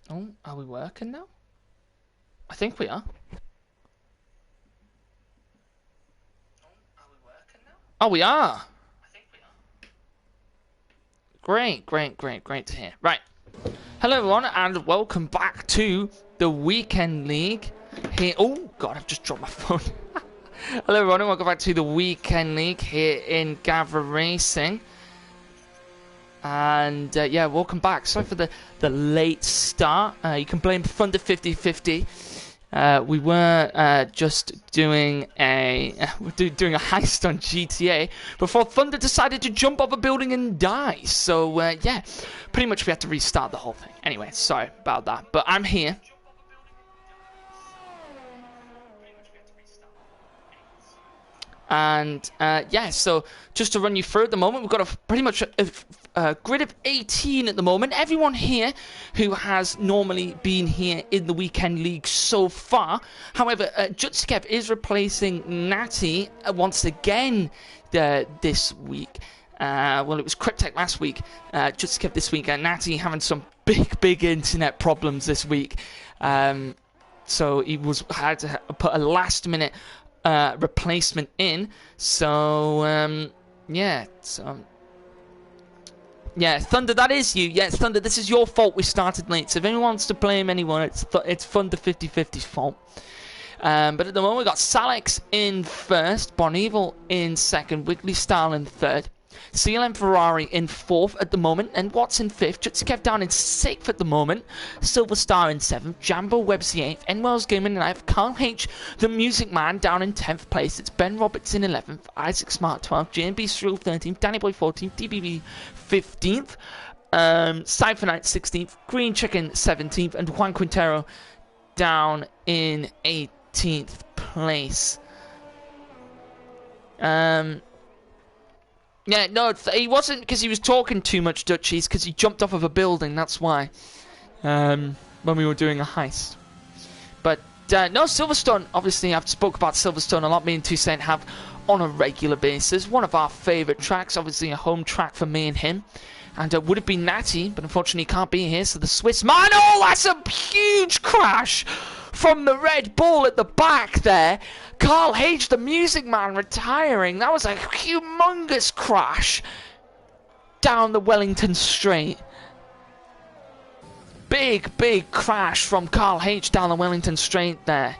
Oh, are we working now? I think we are. Oh, we are. Great to hear. Right. Hello, everyone, and welcome back to the Weekend League. Here. Oh, God, I've just dropped my phone. Hello, everyone, and welcome back to the Weekend League here in Gavra Racing. And yeah, welcome back. Sorry for the late start. You can blame Thunder 50/50. We were just doing doing a heist on GTA before Thunder decided to jump off a building and die. So yeah, pretty much we had to restart the whole thing. Anyway, sorry about that. But I'm here. And yeah, so just to run you through at the moment, we've got pretty much a grid of 18 at the moment. Everyone here who has normally been here in the Weekend League so far. However, Jutskev is replacing Natty once again this week. Well, it was Cryptech last week. Jutskev this week, and Natty having some big internet problems this week. So he had to put a last minute replacement in. So yeah, yeah, Thunder, that is you. Yeah, Thunder, this is your fault we started late. So if anyone wants to blame anyone, it's Thunder 50/50's fault. But at the moment, we've got Salix in first, Bonneville in second, Wiggly Style in third, CLM Ferrari in fourth at the moment, and Watts in fifth, Jutskev down in sixth at the moment, Silver Star in seventh, Jambo Websy eighth, N-Wells Gaming in ninth, Carl H, the Music Man, down in 10th place. It's Ben Roberts in 11th, Isaac Smart 12th, JNB Streal 13th, Danny Boy 14th, DBB 15th, Cypher Knight 16th, Green Chicken 17th, and Juan Quintero down in 18th place. Yeah, no, he wasn't because he was talking too much, Dutchies, because he jumped off of a building, that's why. When we were doing a heist. But, no, Silverstone, obviously, I've spoke about Silverstone a lot, me and Toussaint have on a regular basis. One of our favourite tracks, obviously a home track for me and him. And would have been Natty, but unfortunately he can't be here, so the Swiss man, oh, that's a huge crash from the Red Bull at the back there. Carl H, the Music Man, retiring. That was a humongous crash down the Wellington Straight. Big crash from Carl H down the Wellington Straight there.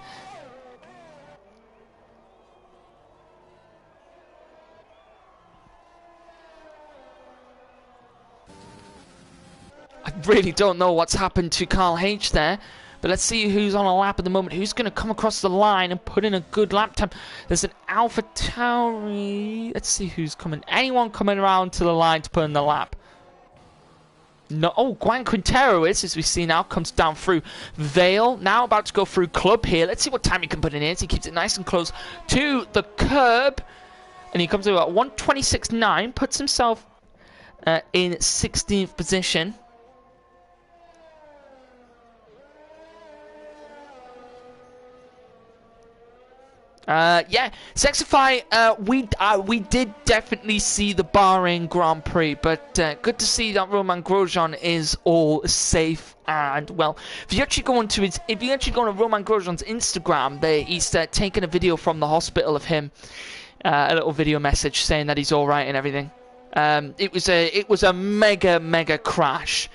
I really don't know what's happened to Carl H there. But let's see who's on a lap at the moment. Who's going to come across the line and put in a good lap time? There's an Alpha Tauri. Let's see who's coming. Anyone coming around to the line to put in the lap? No. Oh, Juan Quintero is, as we see now, comes down through Vale. Now about to go through Club here. Let's see what time he can put in here. He keeps it nice and close to the curb. And he comes to about 1:26.9. Puts himself in 16th position. Yeah, Sexify, we did definitely see the Bahrain Grand Prix, but good to see that Roman Grosjean is all safe and well. If you actually go on Roman Grosjean's Instagram, he's taken a video from the hospital of him, a little video message saying that he's all right and everything. It was a mega crash.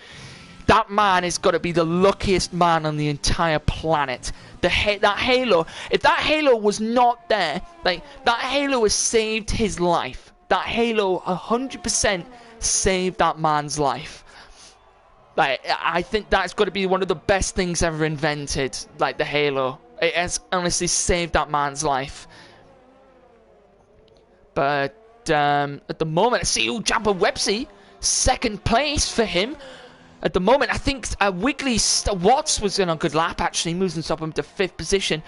That man has got to be the luckiest man on the entire planet. That halo, if that halo was not there, like, that halo has saved his life. That halo 100% saved that man's life. Like, I think that's got to be one of the best things ever invented. Like, the halo, it has honestly saved that man's life. But at the moment, I see Jambo Websy, second place for him. At the moment, I think Wiggly Watts was in a good lap, actually, moves himself up to 5th position.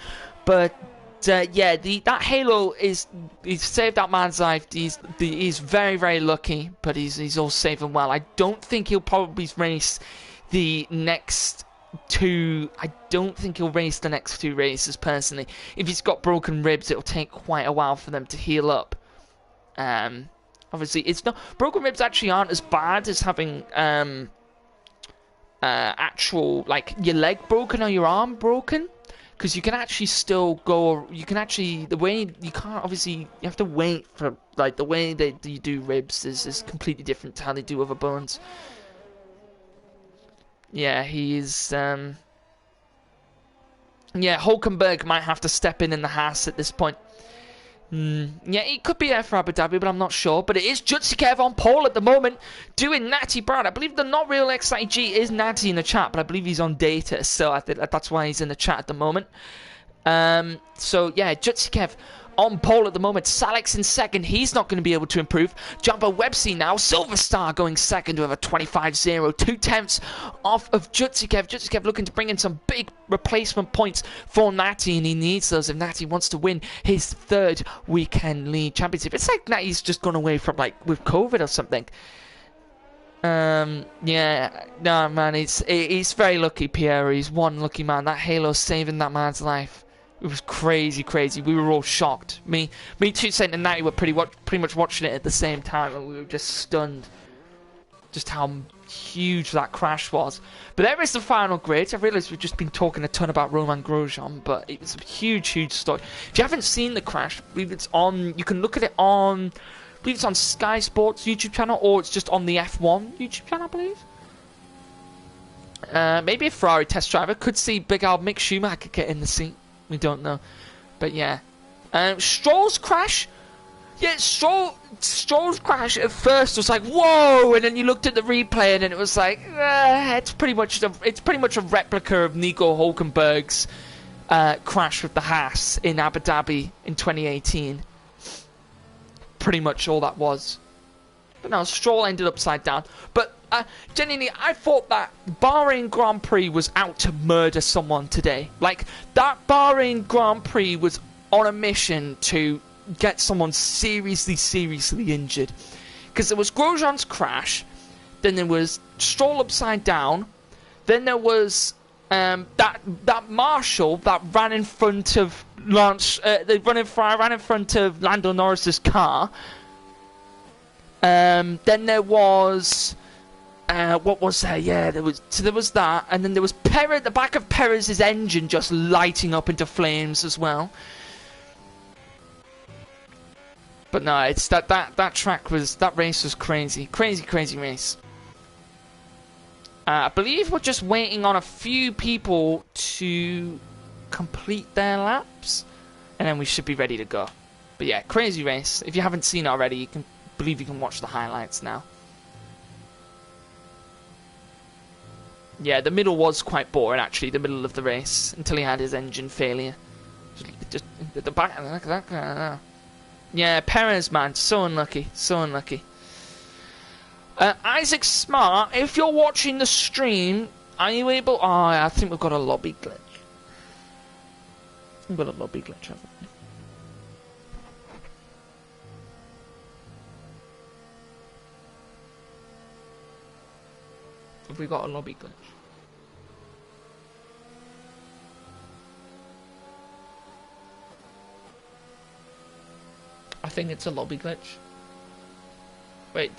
But, yeah, that halo he's saved that man's life. He's very lucky, but he's all safe and well. I don't think he'll probably race the next two. I don't think he'll race the next two races, personally. If he's got broken ribs, it'll take quite a while for them to heal up. Obviously, it's not... Broken ribs actually aren't as bad as having... actual, like, your leg broken or your arm broken, because you can actually still go, you can actually, the way, you can't, obviously, you have to wait for, like, the way that you do ribs is completely different to how they do other bones. Yeah, he is, yeah, Hulkenberg might have to step in the Haas at this point. Yeah, he could be there for Abu Dhabi, but I'm not sure. But it is Jutsikev on pole at the moment, doing Natty Brown. I believe the not real XIG is Natty in the chat, but I believe he's on data, so I think that's why he's in the chat at the moment. So yeah, Jutsikev on pole at the moment. Salix in second. He's not going to be able to improve. Jumbo Websey now. Silverstar going second with a 25-0. 2/10 off of Jutsikev. Jutsikev looking to bring in some big replacement points for Natty, and he needs those if Natty wants to win his third weekend league championship. It's like Natty's just gone away from, like, with COVID or something. Yeah, no, man, he's very lucky, Pierre. He's one lucky man. That halo saving that man's life. It was crazy, crazy. We were all shocked. Me, 2 Cent and Natty were pretty much watching it at the same time, and we were just stunned. Just how huge that crash was. But there is the final grid. I realise we've just been talking a ton about Romain Grosjean, but it was a huge, huge story. If you haven't seen the crash, I believe it's on. You can look at it on. I believe it's on Sky Sports YouTube channel, or it's just on the F1 YouTube channel, I believe. Maybe a Ferrari test driver could see big old Mick Schumacher get in the seat. We don't know, but yeah. Stroll's crash. Yeah, Stroll's crash at first was like whoa, and then you looked at the replay and then it was like it's pretty much a replica of Nico Hulkenberg's crash with the Haas in Abu Dhabi in 2018. Pretty much all that was. But no, Stroll ended upside down. But genuinely, I thought that Bahrain Grand Prix was out to murder someone today. Like, that Bahrain Grand Prix was on a mission to get someone seriously, seriously injured. Because there was Grosjean's crash, then there was Stroll upside down, then there was that Marshall that ran in front of ran in front of Lando Norris's car. Then there was what was there? Yeah, there was that, and then there was Perez, the back of Perez's engine just lighting up into flames as well. But no, it's that race was crazy, crazy race. I believe we're just waiting on a few people to complete their laps, and then we should be ready to go. But yeah, crazy race. If you haven't seen it already, you can watch the highlights now. Yeah, the middle was quite boring actually, the middle of the race, until he had his engine failure. Just at the back. Yeah, Perez, man, so unlucky, so unlucky. Isaac Smart, if you're watching the stream, are you able... Oh, I think we've got a lobby glitch. We've got a lobby glitch, haven't we? Have we got a lobby glitch? I think it's a lobby glitch. Wait,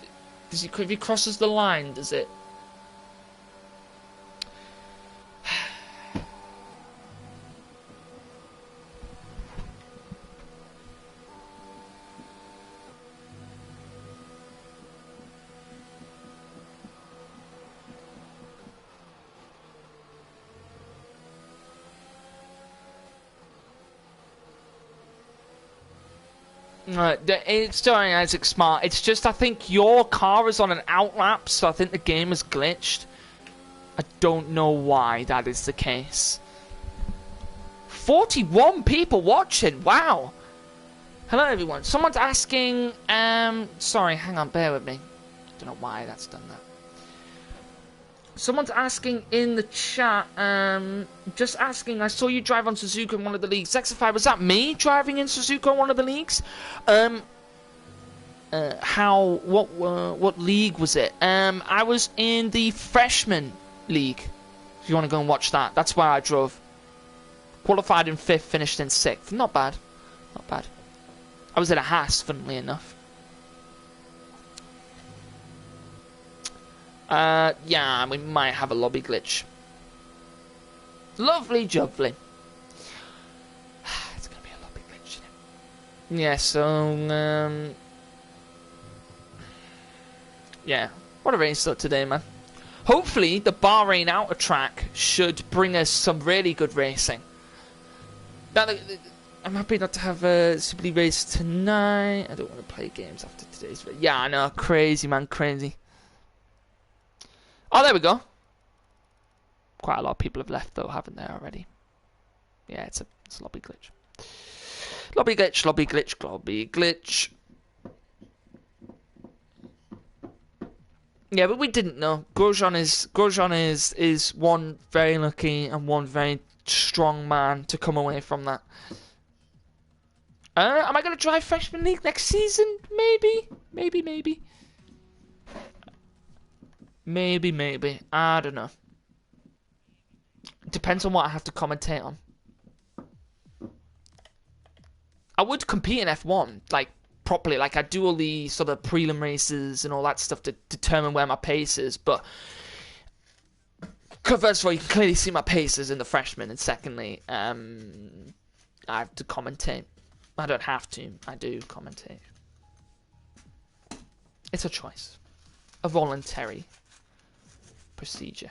if he crosses the line, does it? It's doing Isaac Smart. It's just I think your car is on an outlap, so I think the game is glitched. I don't know why that is the case. 41 people watching. Wow. Hello everyone. Someone's asking. Sorry, hang on. Bear with me. Don't know why that's done that. Someone's asking in the chat, just asking, I saw you drive on Suzuka in one of the leagues. Xify, was that me driving in Suzuka in one of the leagues? What league was it? I was in the freshman league. If you want to go and watch that, that's where I drove. Qualified in 5th, finished in 6th. Not bad. Not bad. I was in a Haas, funnily enough. Yeah, we might have a lobby glitch. Lovely jubbly. It's gonna be a lobby glitch, isn't it? Yeah, so, yeah. What a race though today, man. Hopefully, the Bahrain outer track should bring us some really good racing. Now, I'm happy not to have a Super League race tonight. I don't want to play games after today's race. Yeah, I know. Crazy, man. Crazy. Oh, there we go. Quite a lot of people have left, though, haven't they, already? Yeah, it's a lobby glitch. Lobby glitch, lobby glitch, lobby glitch. Yeah, but we didn't know. Grosjean is one very lucky and one very strong man to come away from that. Am I going to drive Freshman League next season? Maybe. Maybe. I don't know. Depends on what I have to commentate on. I would compete in F1, like, properly. Like, I do all the sort of prelim races and all that stuff to determine where my pace is, but first of all, you can clearly see my paces in the freshman, and secondly, I have to commentate. I don't have to. I do commentate. It's a choice. A voluntary procedure.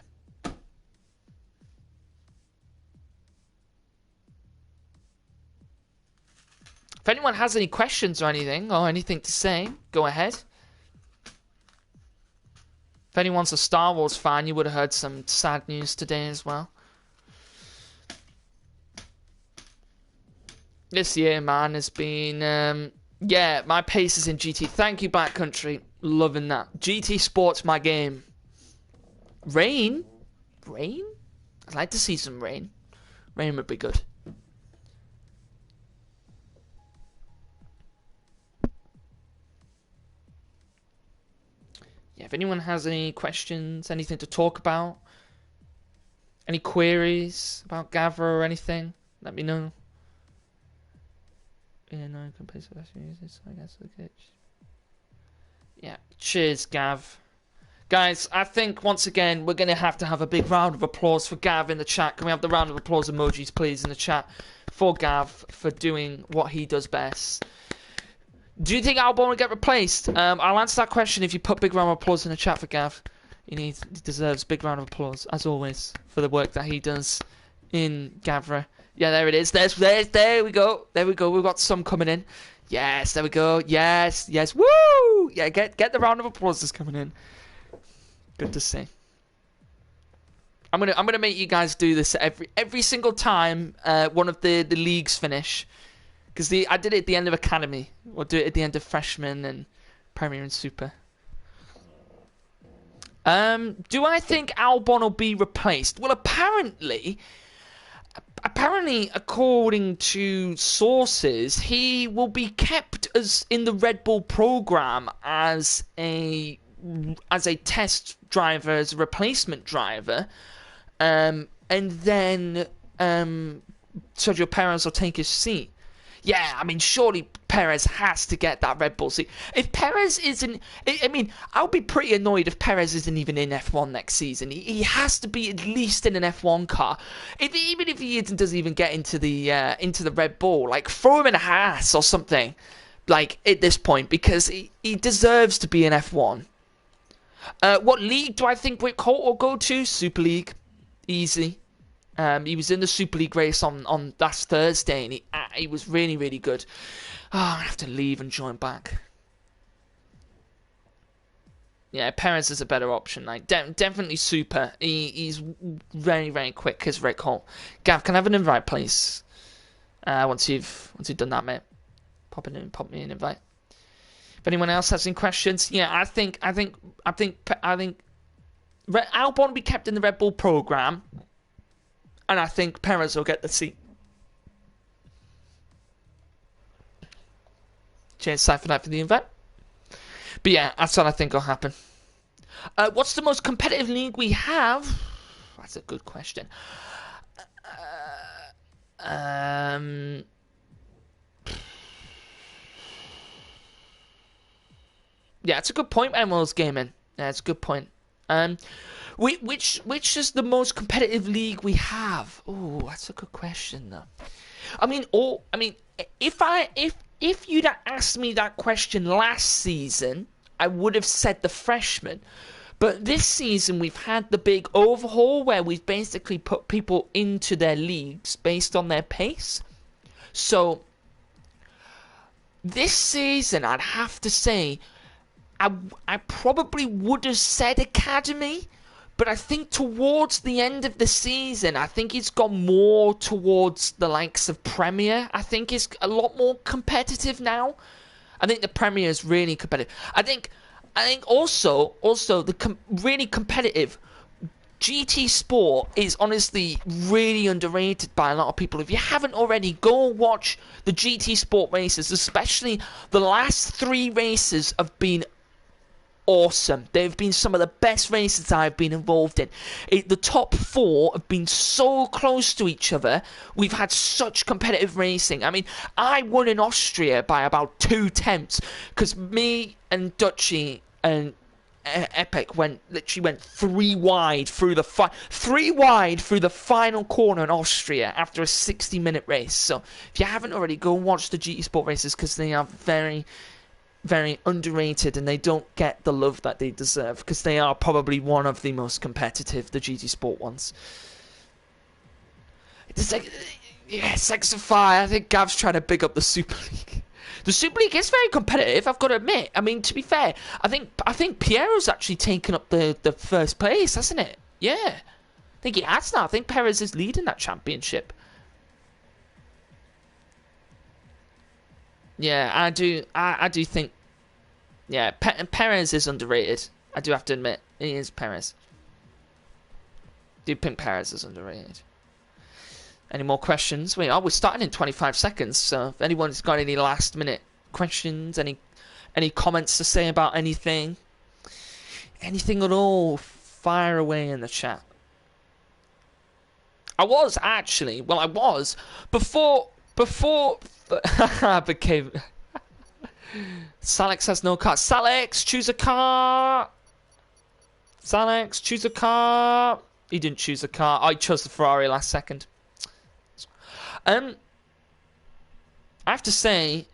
If anyone has any questions or anything to say, go ahead. If anyone's a Star Wars fan, you would have heard some sad news today as well. This year, man, has been... yeah, my pace is in GT. Thank you, Backcountry. Loving that. GT Sport's my game. Rain? Rain? I'd like to see some rain. Rain would be good. Yeah, if anyone has any questions, anything to talk about, any queries about Gavra or anything, let me know. Yeah, no, I can play so I guess okay. Yeah, cheers, Gav. Guys, I think once again we're gonna have to have a big round of applause for Gav in the chat. Can we have the round of applause emojis, please, in the chat for Gav for doing what he does best? Do you think Albon will get replaced? I'll answer that question if you put big round of applause in the chat for Gav. He deserves big round of applause, as always, for the work that he does in Gavra. Yeah, there it is. There we go. There we go. We've got some coming in. Yes, there we go. Yes. Woo! Yeah, get the round of applause that's coming in. Good to see. I'm gonna make you guys do this every single time one of the leagues finish. Because I did it at the end of Academy. We'll do it at the end of Freshman and Premier and Super. Do I think Albon will be replaced? Well, apparently, according to sources, he will be kept as in the Red Bull program as a test driver, as a replacement driver, and then Sergio Perez will take his seat. Yeah, I mean, surely Perez has to get that Red Bull seat. If Perez isn't... I mean, I'll be pretty annoyed if Perez isn't even in F1 next season. He has to be at least in an F1 car. Even if he doesn't even get into the Red Bull, like, throw him in a Haas or something, like, at this point, because he deserves to be in F1. What league do I think Rick Holt will go to? Super League. Easy. He was in the Super League race on last Thursday, and he was really, really good. Oh, I have to leave and join back. Yeah, Perez is a better option. Like definitely Super. He's very, very quick as Rick Holt. Gav, can I have an invite, please? Once you've done that, mate, pop me an invite. If anyone else has any questions, yeah, I think Albon will be kept in the Red Bull program. And I think Perez will get the seat. Cheers, Cypher for the invite. But yeah, that's what I think will happen. What's the most competitive league we have? That's a good question. Yeah, it's a good point, Emerald's Gaming. Yeah, it's a good point. Which is the most competitive league we have? Oh, that's a good question, though. I mean, if you'd asked me that question last season, I would have said the freshmen. But this season, we've had the big overhaul where we've basically put people into their leagues based on their pace. So, this season, I'd have to say, I probably would have said academy, but I think towards the end of the season, I think it's gone more towards the likes of Premier. I think it's a lot more competitive now. I think the Premier is really competitive. I think also the really competitive GT Sport is honestly really underrated by a lot of people. If you haven't already, go watch the GT Sport races, especially the last 3 races have been awesome. They've been some of the best races I've been involved in. The top 4 have been so close to each other. We've had such competitive racing. I mean, I won in Austria by about 2 tenths because me and Dutchy and Epic literally went 3 wide through the final corner in Austria after a 60-minute race. So if you haven't already, go watch the GT Sport races because they are very, very underrated and they don't get the love that they deserve because they are probably one of the most competitive, the GT Sport ones. It's like, yeah, Sexify. I think Gav's trying to big up the Super League. The Super League is very competitive, I've got to admit. I mean, to be fair, I think Piero's actually taken up the first place, hasn't it? Yeah. I think he has now. I think Perez is leading that championship. Yeah, I do think, yeah, Perez is underrated. I do have to admit, he is Perez. I do think Perez is underrated. Any more questions? We're starting in 25 seconds, so if anyone's got any last minute questions, any comments to say about anything at all, fire away in the chat. I was before I became Salix has no car. Salix, choose a car. Salix, choose a car. He didn't choose a car. I chose the Ferrari last second. I have to say,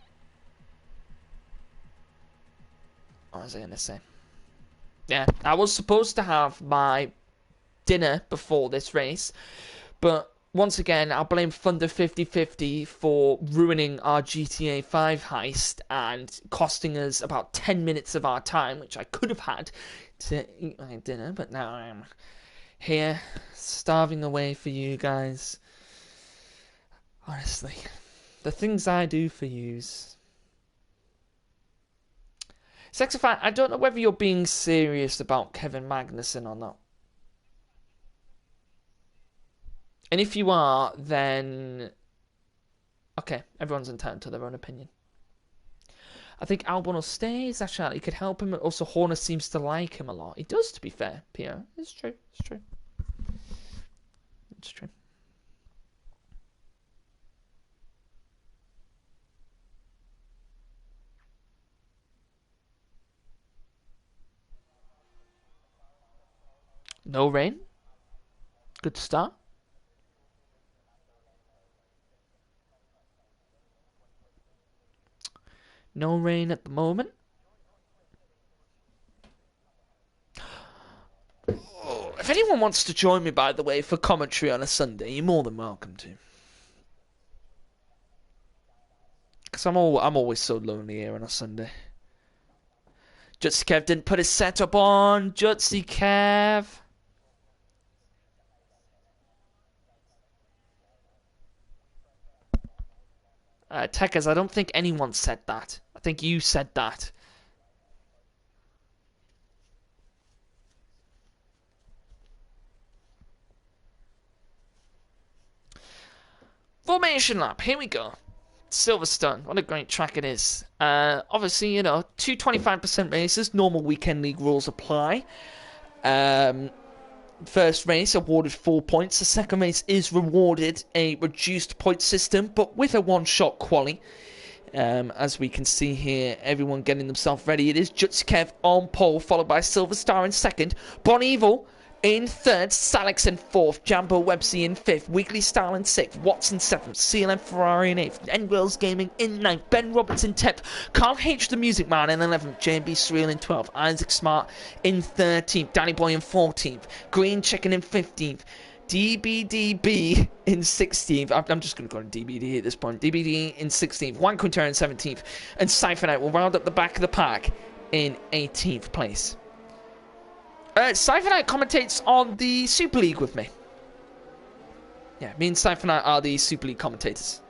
what was I going to say? Yeah, I was supposed to have my dinner before this race, but once again, I'll blame Thunder 50/50 for ruining our GTA 5 heist and costing us about 10 minutes of our time, which I could have had to eat my dinner, but now I'm here, starving away for you guys. Honestly, the things I do for yous. Sexify, I don't know whether you're being serious about Kevin Magnussen or not. And if you are, then okay, everyone's entitled to their own opinion. I think Albon will stay. Is that Charlie? He could help him. Also, Horner seems to like him a lot. He does, to be fair, Pierre. It's true. It's true. It's true. No rain. Good start. No rain at the moment. Oh, if anyone wants to join me, by the way, for commentary on a Sunday, you're more than welcome to. Because I'm always so lonely here on a Sunday. Jutsi Kev didn't put his setup on. Jutsi Kev. Techers, I don't think anyone said that. I think you said that. Formation lap, here we go. Silverstone, what a great track it is. Obviously, you know, 2 25% races, normal weekend league rules apply. First race awarded 4 points. The second race is rewarded a reduced point system, but with a one-shot quali. As we can see here, everyone getting themselves ready. It is Jutskev on pole, followed by Silverstar in second, Bon Evil in third, Salix in fourth, Jambo Websey in fifth, Weekly Style in sixth, Watson seventh, CLM Ferrari in eighth, Endwells Gaming in ninth, Ben Roberts in 10th, Carl H. the Music Man in 11th, JB Surreal in 12th, Isaac Smart in 13th, Danny Boy in 14th, Green Chicken in 15th, DBDB in 16th. I'm just going to go to DBD at this point. DBD in 16th. Juan Quintero in 17th. And Siphonite will round up the back of the pack in 18th place. Siphonite commentates on the Super League with me. Yeah, me and Siphonite are the Super League commentators.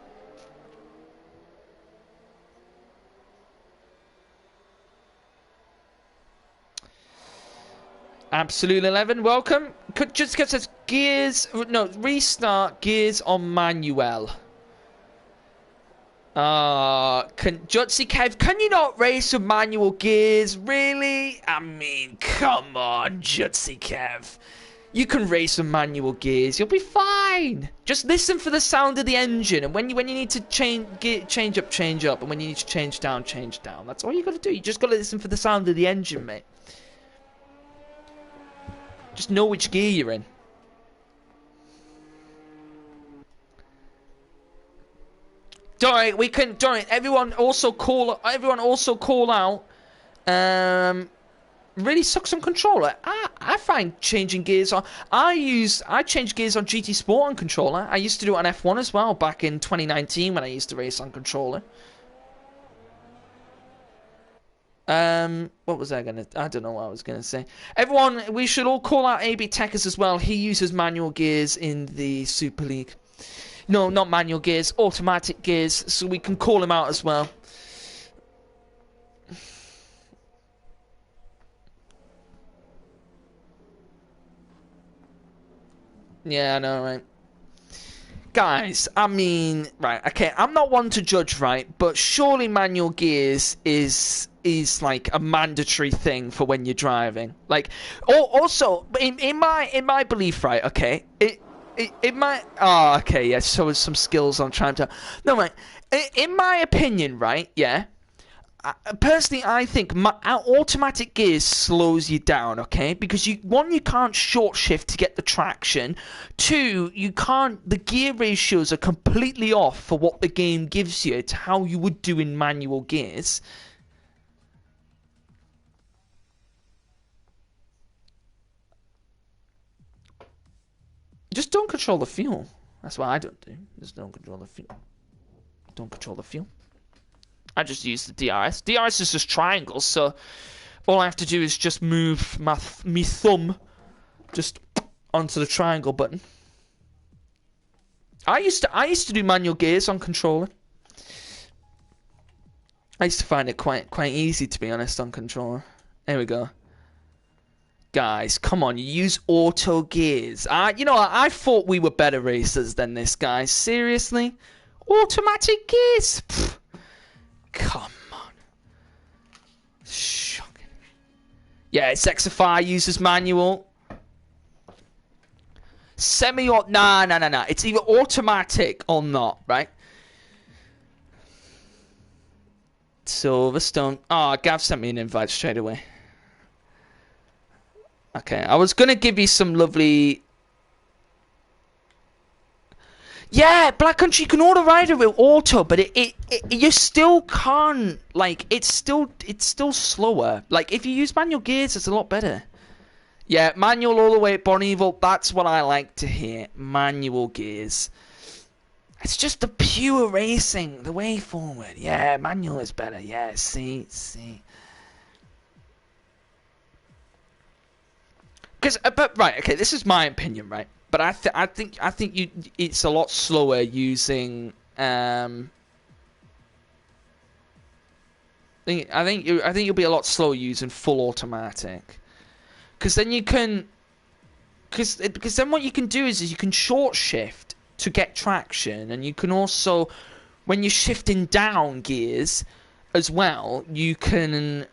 Absolute 11, welcome. Just says gears, no, restart gears on manual. Jutsi Kev, can you not race with manual gears? Really? I mean, come on, Jutsi Kev. You can race with manual gears, you'll be fine. Just listen for the sound of the engine, and when you need to change up, and when you need to change down. That's all you gotta do. You just gotta listen for the sound of the engine, mate. Just know which gear you're in. Don't worry, we can. Don't worry, everyone also call out. Really sucks on controller. I find changing gears on. I change gears on GT Sport on controller. I used to do it on F1 as well back in 2019 when I used to race on controller. What was I don't know what I was gonna say. Everyone, we should all call out AB Techers as well. He uses manual gears in the Super League. No, not manual gears, automatic gears, so we can call him out as well. Yeah, I know, right? Guys, I mean, right, okay, I'm not one to judge, right, but surely manual gears is like a mandatory thing for when you're driving. Like, also, in my belief, right, okay, it might, oh, okay, yeah, so some skills I'm trying to, no, right, in my opinion, right, yeah, personally, I think automatic gears slows you down, okay? Because you can't short shift to get the traction. Two, the gear ratios are completely off for what the game gives you to how you would do in manual gears. Just don't control the fuel. That's what I don't do. Just don't control the fuel. Don't control the fuel. I just use the DRS. DRS is just triangles, so all I have to do is just move my thumb just onto the triangle button. I used to do manual gears on controller. I used to find it quite easy, to be honest, on controller. There we go. Guys, come on, you use auto gears. You know what? I thought we were better racers than this, guys. Seriously? Automatic gears? Pfft. Come on. Shocking. Yeah, Sexify uses manual. Nah. It's either automatic or not, right? Silverstone. Oh, Gav sent me an invite straight away. Okay, I was gonna give you some lovely... Yeah, Black Country, you can auto ride it with auto, but you still can't, like, it's still slower. Like, if you use manual gears, it's a lot better. Yeah, manual all the way at Bon Evil, that's what I like to hear. Manual gears. It's just the pure racing, the way forward. Yeah, manual is better. Yeah, see. But right, okay, this is my opinion, right? But I think it's a lot slower using. I think you'll be a lot slower using full automatic, because then you can. Because then what you can do is you can short shift to get traction, and you can also, when you're shifting down gears, as well, you can.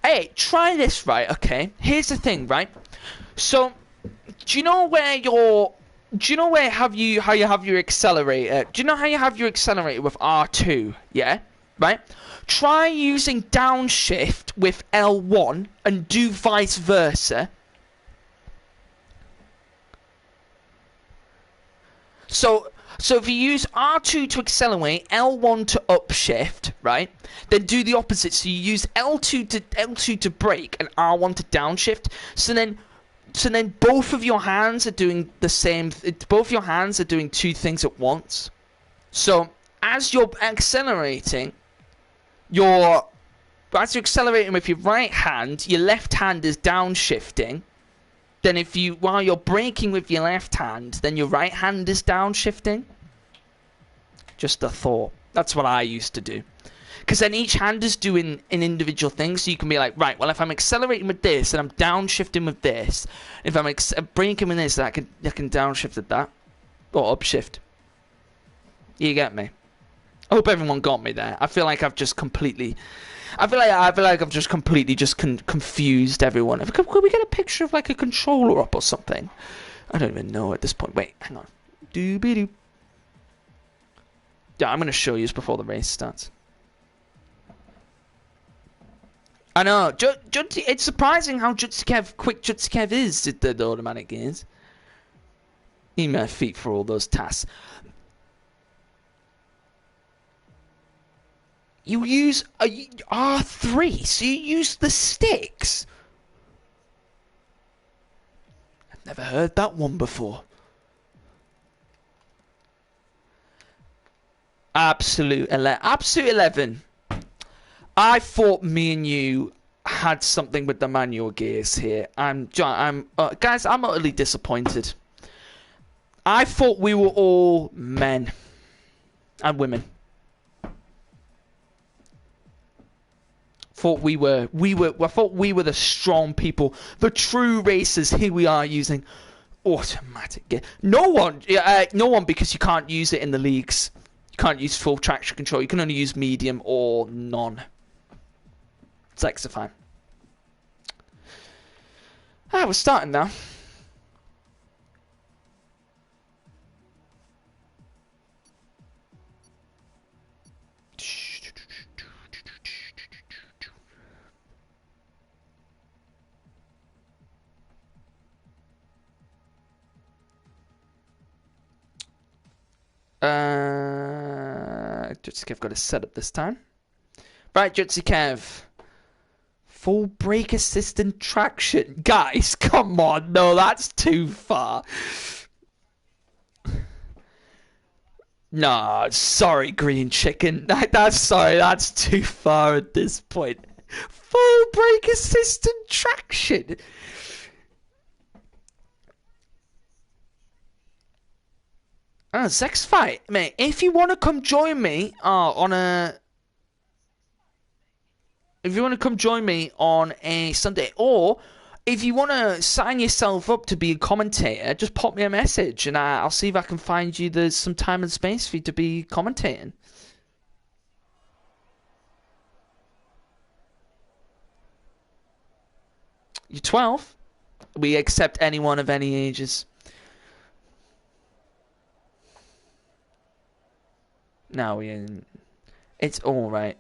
Hey, try this, right? Okay, here's the thing, right? So, Do you know where your... Do you know how you have your accelerator? Do you know how you have your accelerator with R2? Yeah? Right? Try using downshift with L1 and do vice versa. So if you use R2 to accelerate, L1 to upshift, right? Then do the opposite. So you use L2 to brake and R1 to downshift. So then both of your hands are doing the same. Both your hands are doing two things at once. So as you're accelerating, as you're accelerating with your right hand, your left hand is downshifting. Then while you're braking with your left hand, then your right hand is downshifting. Just a thought. That's what I used to do. Because then each hand is doing an individual thing, so you can be like, right, well, if I'm accelerating with this, and I'm downshifting with this, if I'm braking with this, I can downshift at that. Or upshift. You get me? I hope everyone got me there. I feel like I've just completely... I feel like I've just completely confused everyone. Could we get a picture of like a controller up or something? I don't even know at this point. Wait, hang on. Doobie-doo. Yeah, I'm going to show you before the race starts. I know. It's surprising how quick Jutsukev is at the automatic gears. He my feet for all those tasks. You use a R3, so you use the sticks. I've never heard that one before. Absolute 11. I thought me and you had something with the manual gears here. Guys, I'm utterly disappointed. I thought we were all men and women. I thought we were the strong people, the true racers. Here we are using automatic gear. No one, because you can't use it in the leagues. You can't use full traction control. You can only use medium or none. Sexify. We're starting now. Jutsukev got a setup this time. Right, Jutsukev. Full brake assistant traction. Guys, come on. No, that's too far. No, sorry, green chicken. That's too far at this point. Full brake assistant traction. Sex fight, mate. If you want to come join me if you want to come join me on a Sunday, or if you want to sign yourself up to be a commentator, just pop me a message and I'll see if I can find you there's some time and space for you to be commentating. You're 12. We accept anyone of any ages. No, it's all right.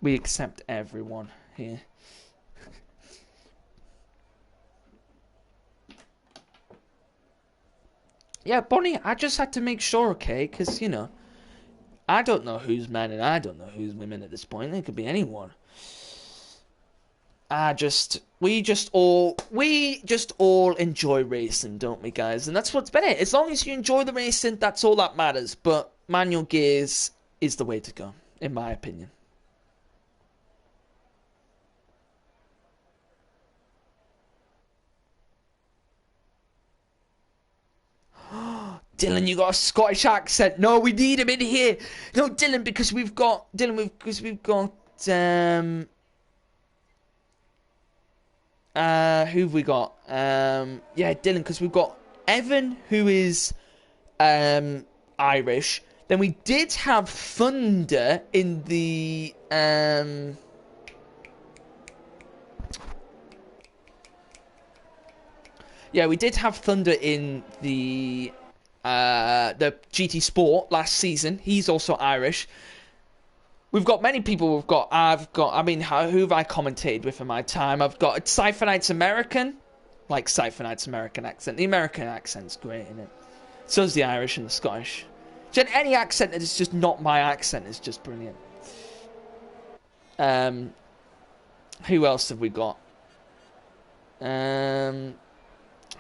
We accept everyone here. Yeah, Bonnie, I just had to make sure, okay? Because, I don't know who's men and I don't know who's women at this point. It could be anyone. We just all enjoy racing, don't we, guys? And that's what's been it. As long as you enjoy the racing, that's all that matters. But manual gears is the way to go, in my opinion. Dylan, you got a Scottish accent. No, we need him in here. No, Dylan, because we've got who have we got? Yeah, Dylan, because we've got Evan, who is Irish. Then we did have Thunder in the Yeah, we did have Thunder in the GT Sport last season. He's also Irish. We've got many people. I mean, who have I commentated with in my time? I've got Cypher Knight's American. Like Cypher Knight's American accent. The American accent's great, isn't it? So is the Irish and the Scottish. Any accent that is just not my accent is just brilliant. Who else have we got?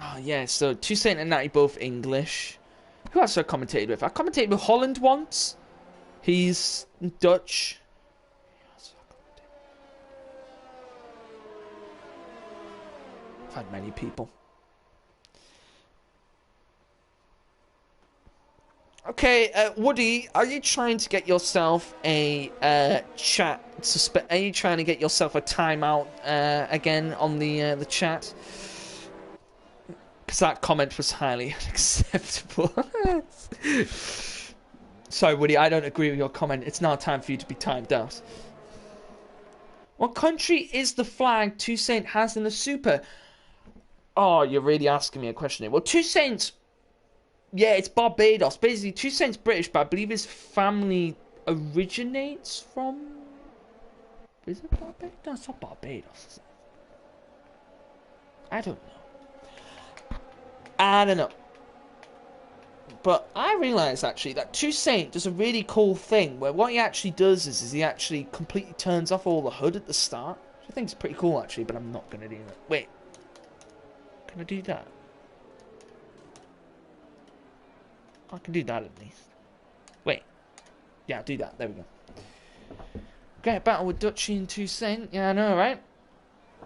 Oh yeah, so Toussaint and Natty both English. Who else have I commentated with? I commentated with Holland once. He's Dutch. I've had many people. Okay, Woody, are you trying to get yourself a chat? Are you trying to get yourself a timeout again on the chat? Because that comment was highly unacceptable. Sorry, Woody, I don't agree with your comment. It's now time for you to be timed out. What country is the flag Toussaint has in the Super? Oh, you're really asking me a question here. Well, Toussaint's... Yeah, it's Barbados. Basically, Toussaint's British, but I believe his family originates from... Is it Barbados? No, it's not Barbados. I don't know. But I realise, actually, that Toussaint does a really cool thing, where what he actually does is he actually completely turns off all the HUD at the start. Which I think is pretty cool, actually, but I'm not going to do that. Wait. Can I do that? I can do that, at least. Wait. Yeah, I'll do that. There we go. Great battle with Dutchy and Toussaint. Yeah, I know, right?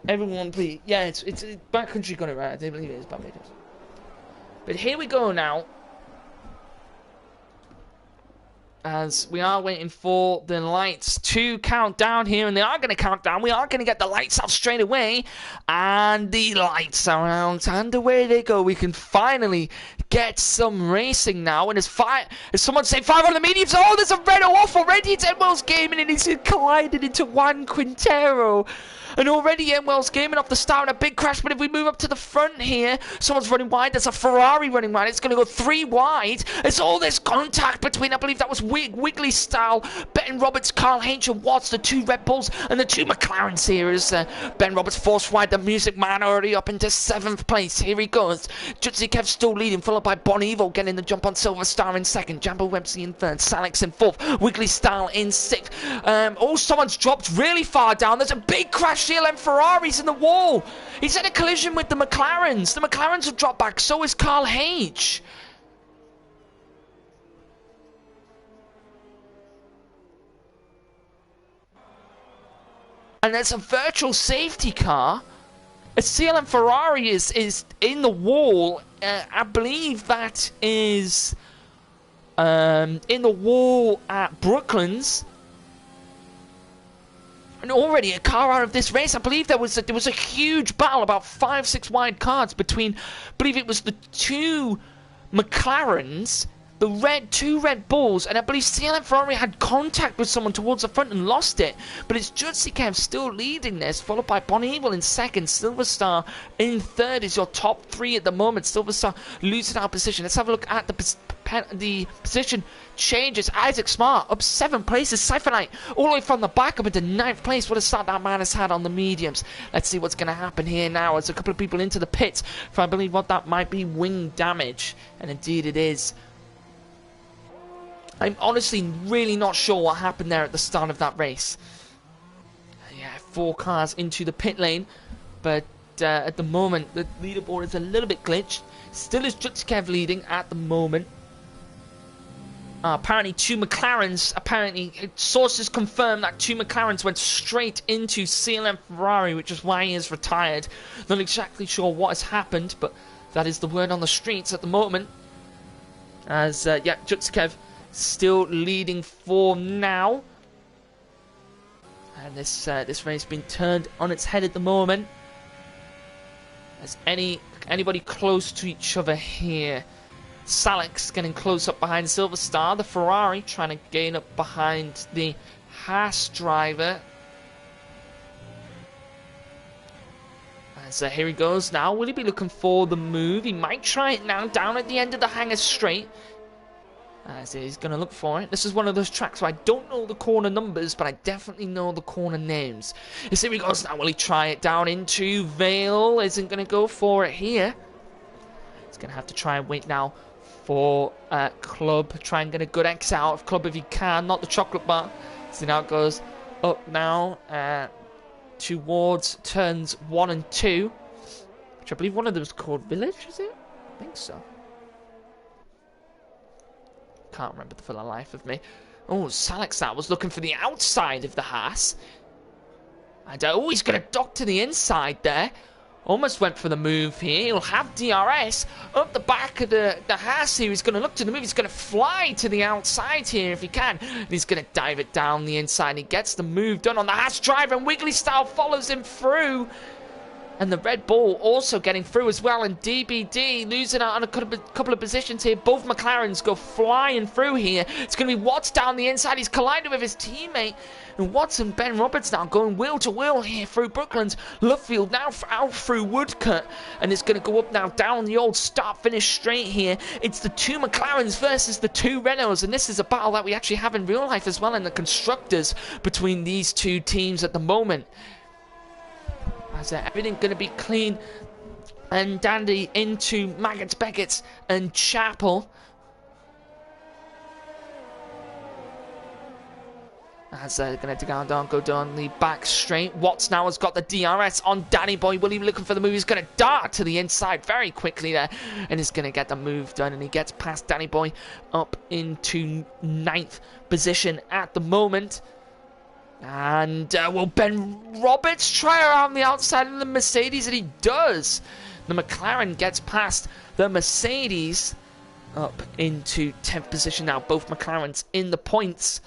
Everyone, please. Yeah, it's Backcountry got it right. I do believe it is Barbados. But here we go now. As we are waiting for the lights to count down here, and they are going to count down. We are going to get the lights out straight away, and the lights are out, and away they go. We can finally get some racing now, and as someone say 5 on the mediums. Oh, there's a red off already. It's Enwell's Gaming, and he's collided into Juan Quintero. And already Enwell's Gaming off the start in a big crash. But if we move up to the front here, someone's running wide. There's a Ferrari running wide. It's going to go 3 wide. It's all this contact between, I believe that was Wiggly Style, Ben Roberts, Carl H. and Watts, the 2 Red Bulls, and the 2 McLarens here. As Ben Roberts forced wide, the Music Man already up into 7th place. Here he goes. Jutsi Kev still leading, followed by Bon Evo getting the jump on Silverstar in 2nd. Jambo Websy in 3rd. Salix in 4th. Wiggly Style in 6th. Oh, someone's dropped really far down. There's a big crash here, and Ferrari's in the wall. He's had a collision with the McLarens. The McLarens have dropped back. So is Carl H. And there's a virtual safety car. A CLM Ferrari is in the wall. I believe that is in the wall at Brooklands. And already a car out of this race. I believe there was a huge battle, about 5-6 wide cars between, I believe it was the 2 McLarens, the 2 Red Bulls, and I believe CLM Ferrari had contact with someone towards the front and lost it. But it's Jutsi Kev still leading this, followed by Bon Evil in 2nd, Silverstar in 3rd is your top 3 at the moment. Silverstar losing our position. Let's have a look at the position changes. Isaac Smart up 7 places. Cypher Knight all the way from the back up into 9th place. What a start that man has had on the mediums. Let's see what's going to happen here now as a couple of people into the pits for, I believe, what that might be wing damage. And indeed it is. I'm honestly really not sure what happened there at the start of that race. Yeah, 4 cars into the pit lane, but at the moment the leaderboard is a little bit glitched. Still is Jutskev leading at the moment. Apparently 2 McLarens, sources confirm that 2 McLarens went straight into CLM Ferrari, which is why he is retired. Not exactly sure what has happened, but that is the word on the streets at the moment. As, yeah, Jutskev still leading for now. And this race has been turned on its head at the moment. As anybody close to each other here. Salix getting close up behind Silverstar. The Ferrari trying to gain up behind the Haas driver. So here he goes now. Will he be looking for the move? He might try it now down at the end of the hangar straight. As he's going to look for it. This is one of those tracks where I don't know the corner numbers, but I definitely know the corner names. Yes, here he goes now. Will he try it down into Vale? Isn't going to go for it here. He's going to have to try and wait now for Club. Try and get a good X out of Club if he can. Not the chocolate bar. So now it goes up now towards turns 1 and 2. Which I believe one of them is called Village, is it? I think so. Can't remember for the life of me. Oh, Salexar was looking for the outside of the Haas. And oh, he's going to dock to the inside there. Almost went for the move here. He'll have DRS up the back of the Haas here. He's going to look to the move. He's going to fly to the outside here if he can. And he's going to dive it down the inside. He gets the move done on the Haas driver, and Wiggly Style follows him through. And the Red Bull also getting through as well. And DBD losing out on a couple of positions here. Both McLarens go flying through here. It's going to be Watts down the inside. He's collided with his teammate. And Watts and Ben Roberts now going wheel to wheel here through Brooklands. Lovefield now out through Woodcut. And it's going to go up now down the old start-finish straight here. It's the 2 McLarens versus the 2 Renaults. And this is a battle that we actually have in real life as well in the constructors between these 2 teams at the moment. As everything going to be clean and dandy into Maggots, Beckett's and Chapel. As they're going to go down the back straight. Watts now has got the DRS on Danny Boy. Will he be looking for the move? He's going to dart to the inside very quickly there. And he's going to get the move done. And he gets past Danny Boy up into 9th position at the moment. And will Ben Roberts try around the outside of the Mercedes? And he does. The McLaren gets past the Mercedes up into 10th position now. Both McLarens in the points.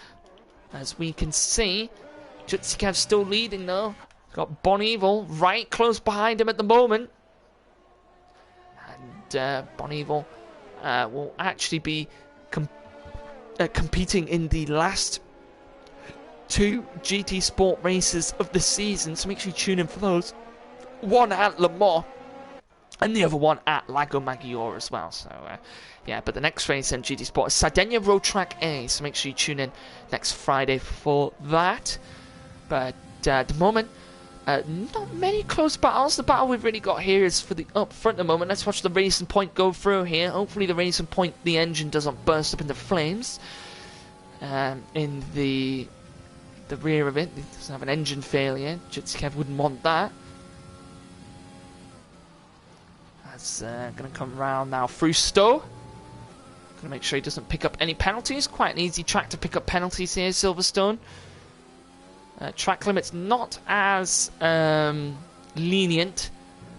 As we can see, Jutsikev still leading though. Got Bon Evil right close behind him at the moment. And Bon Evil will actually be competing in the last 2 GT Sport races of the season, so make sure you tune in for those. One at Le Mans and the other one at Lago Maggiore as well. So yeah, but the next race in GT Sport is Sardinia Road Track A, so make sure you tune in next Friday for that. But at the moment, not many close battles. The battle we've really got here is for the up front at the moment. Let's watch the Racing Point go through here. Hopefully the Racing Point, the engine doesn't burst up into flames. In the rear of it doesn't have an engine failure. Jutsikev wouldn't want that. That's going to come around now through Stowe. Going to make sure he doesn't pick up any penalties. Quite an easy track to pick up penalties here, Silverstone. Track limits not as lenient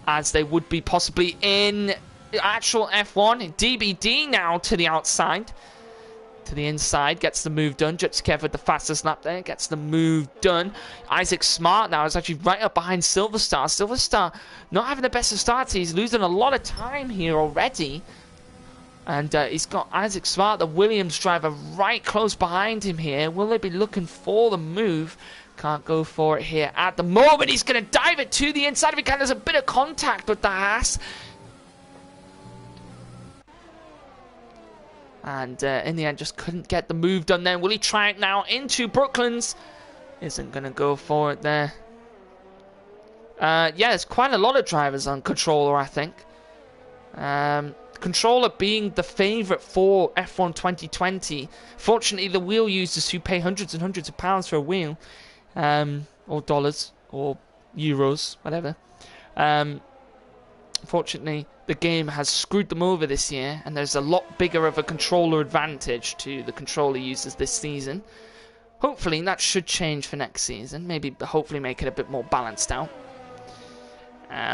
as they would be possibly in actual F1. DBD now to the outside. To the inside, gets the move done. Jutsikev with the fastest lap there, gets the move done. Isaac Smart now is actually right up behind Silverstar. Silverstar not having the best of starts. He's losing a lot of time here already. And he's got Isaac Smart, the Williams driver, right close behind him here. Will they be looking for the move? Can't go for it here at the moment. He's going to dive it to the inside if he can. There's a bit of contact with the Haas. And in the end, just couldn't get the move done then. Will he try it now into Brooklands? Isn't going to go for it there. Yeah, there's quite a lot of drivers on Controller, I think. Controller being the favourite for F1 2020. Fortunately, the wheel users who pay hundreds and hundreds of pounds for a wheel, or dollars, or euros, whatever. Fortunately, the game has screwed them over this year, and there's a lot bigger of a controller advantage to the controller users this season. Hopefully, that should change for next season. Maybe, hopefully, make it a bit more balanced out.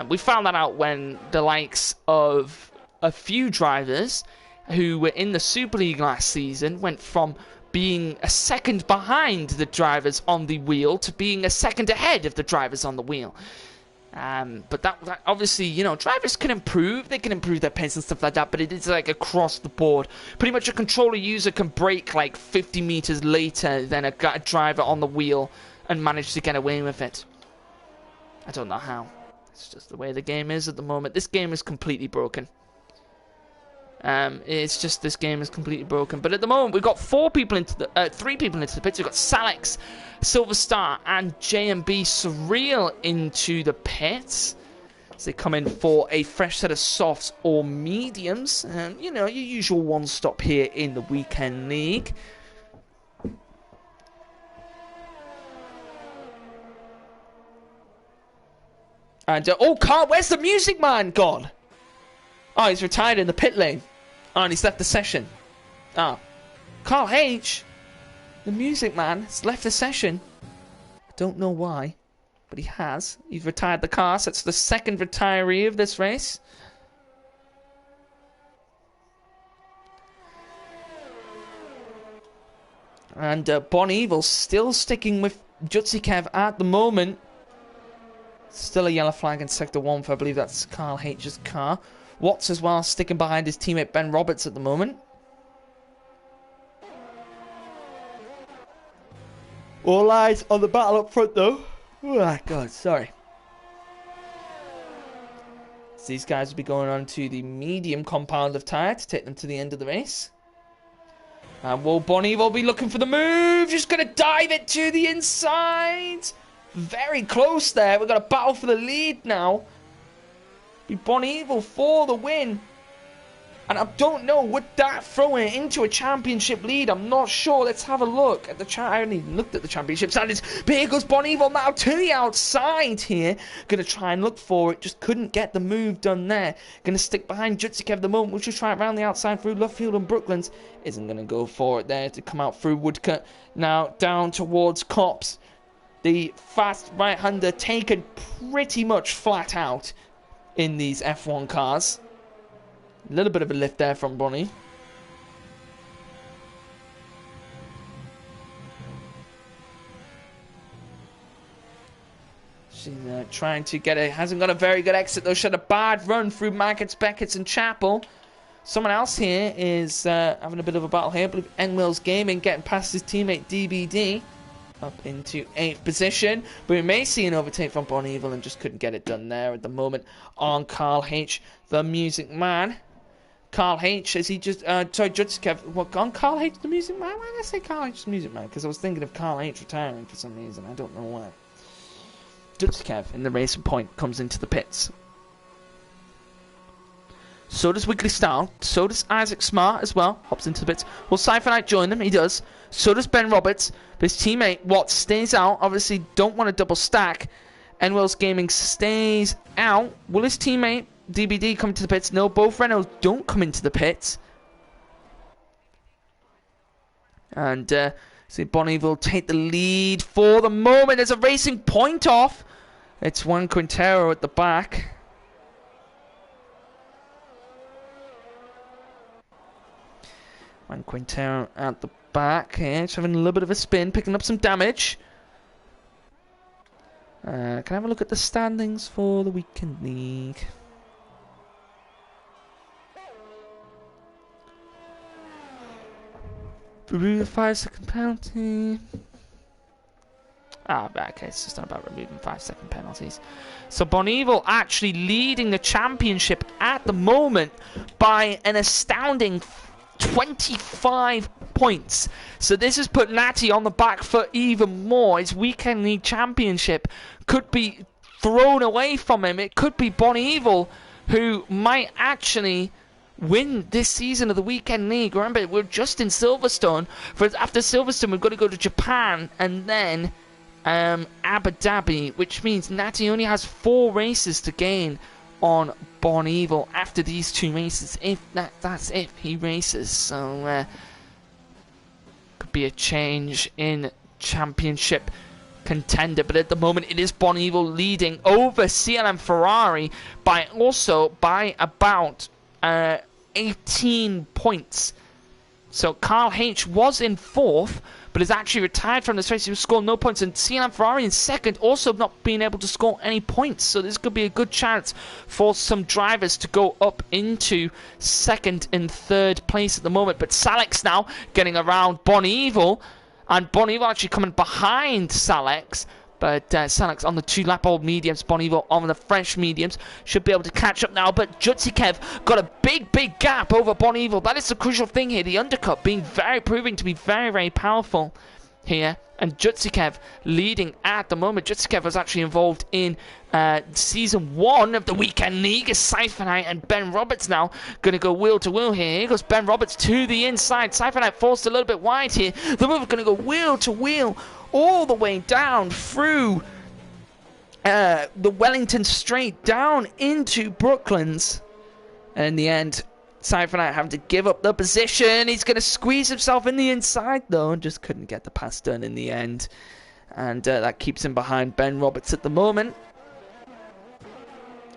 We found that out when the likes of a few drivers who were in the Super League last season went from being a second behind the drivers on the wheel to being a second ahead of the drivers on the wheel. But that obviously, you know, drivers can improve. They can improve their pace and stuff like that, but it is like across the board. Pretty much a controller user can brake like 50 meters later than a driver on the wheel and manage to get away with it. I don't know how. It's just the way the game is at the moment. This game is completely broken. It's just this game is completely broken. But at the moment, we've got three people into the pits. We've got Salex, Silverstar, and JMB Surreal into the pits. So they come in for a fresh set of softs or mediums. You know, your usual one-stop here in the Weekend League. And, oh, Carl, where's the music man gone? Oh, he's retired in the pit lane. Oh, and he's left the session. Oh. Carl H., the music man, has left the session. I don't know why, but he has. He's retired the car, so it's the second retiree of this race. And Bon Evil still sticking with Jutsikev at the moment. Still a yellow flag in Sector 1 for, I believe that's Carl H's car. Watts as well, sticking behind his teammate Ben Roberts at the moment. All eyes on the battle up front though. Oh god, sorry. So these guys will be going on to the medium compound of tyre to take them to the end of the race. And will Bon Evil be looking for the move? Just going to dive it to the inside. Very close there. We've got a battle for the lead now. Be Bon Evil for the win. And I don't know, would that throw it into a championship lead? I'm not sure. Let's have a look at the I haven't even looked at the championship standings. But here goes Bon Evil now to the outside here. Going to try and look for it. Just couldn't get the move done there. Going to stick behind Jutsikev at the moment. We'll just try it around the outside through Luffield and Brooklands. Isn't going to go for it there to come out through Woodcut. Now down towards Cops. The fast right-hander taken pretty much flat out in these F1 cars. A little bit of a lift there from Bonnie. She's trying to get it. Hasn't got a very good exit though. She had a bad run through Maggots, Beckett's and Chapel. Someone else here is having a bit of a battle here. I believe Enwell's Gaming getting past his teammate DBD. Up into 8th position. But we may see an overtake from Bon Evil and just couldn't get it done there at the moment on Carl H, the music man. Carl H, is he just... sorry, Jutsikev. What, on Carl H, the music man? Why did I say Carl H, the music man? Because I was thinking of Carl H retiring for some reason. I don't know why. Jutsikev in the racing point comes into the pits. So does Wiggly Style. So does Isaac Smart as well. Hops into the pits. Will Cypher join them? He does. So does Ben Roberts. But his teammate Watts stays out. Obviously don't want to double stack. Enwell's Gaming stays out. Will his teammate DBD come to the pits? No, both Renaults don't come into the pits. And see Bon Evil take the lead for the moment. There's a racing point off. It's Juan Quintero at the back. Juan Quintero at the back here, just having a little bit of a spin, picking up some damage. Can I have a look at the standings for the Weekend League? Remove the 5-second penalty. Okay, it's just not about removing 5-second penalties. So Bon Evil actually leading the championship at the moment by an astounding 25 points. So this has put Natty on the back foot even more. His Weekend League championship could be thrown away from him. It could be Bon Evil who might actually win this season of the Weekend League. Remember, we're just in Silverstone. After Silverstone, we've got to go to Japan and then Abu Dhabi, which means Natty only has 4 races to gain on Bon Evil after these 2 races. If that's if he races. So could be a change in championship contender, but at the moment it is Bon Evil leading over CLM Ferrari by about 18 points. So Carl H was in 4th, but is actually retired from this race. He was scoring no points, and CLM Ferrari in 2nd, also not being able to score any points. So this could be a good chance for some drivers to go up into 2nd and 3rd place at the moment. But Salex now getting around Bon Evil, and Bon Evil actually coming behind Salex, But Salix on the 2-lap-old mediums, Bonivo on the fresh mediums, should be able to catch up now. But Jutsikev got a big gap over Bonivo. That is the crucial thing here. The undercut proving to be very powerful here. And Jutsikev leading at the moment. Jutsikev was actually involved in Season 1 of the Weekend League. As Siphonite and Ben Roberts now going to go wheel to wheel here. Here goes Ben Roberts to the inside. Siphonite forced a little bit wide here. The move going to go wheel to wheel all the way down through the Wellington Straight down into Brooklands. And in the end, Siphonite having to give up the position. He's going to squeeze himself in the inside though, and just couldn't get the pass done in the end. And that keeps him behind Ben Roberts at the moment.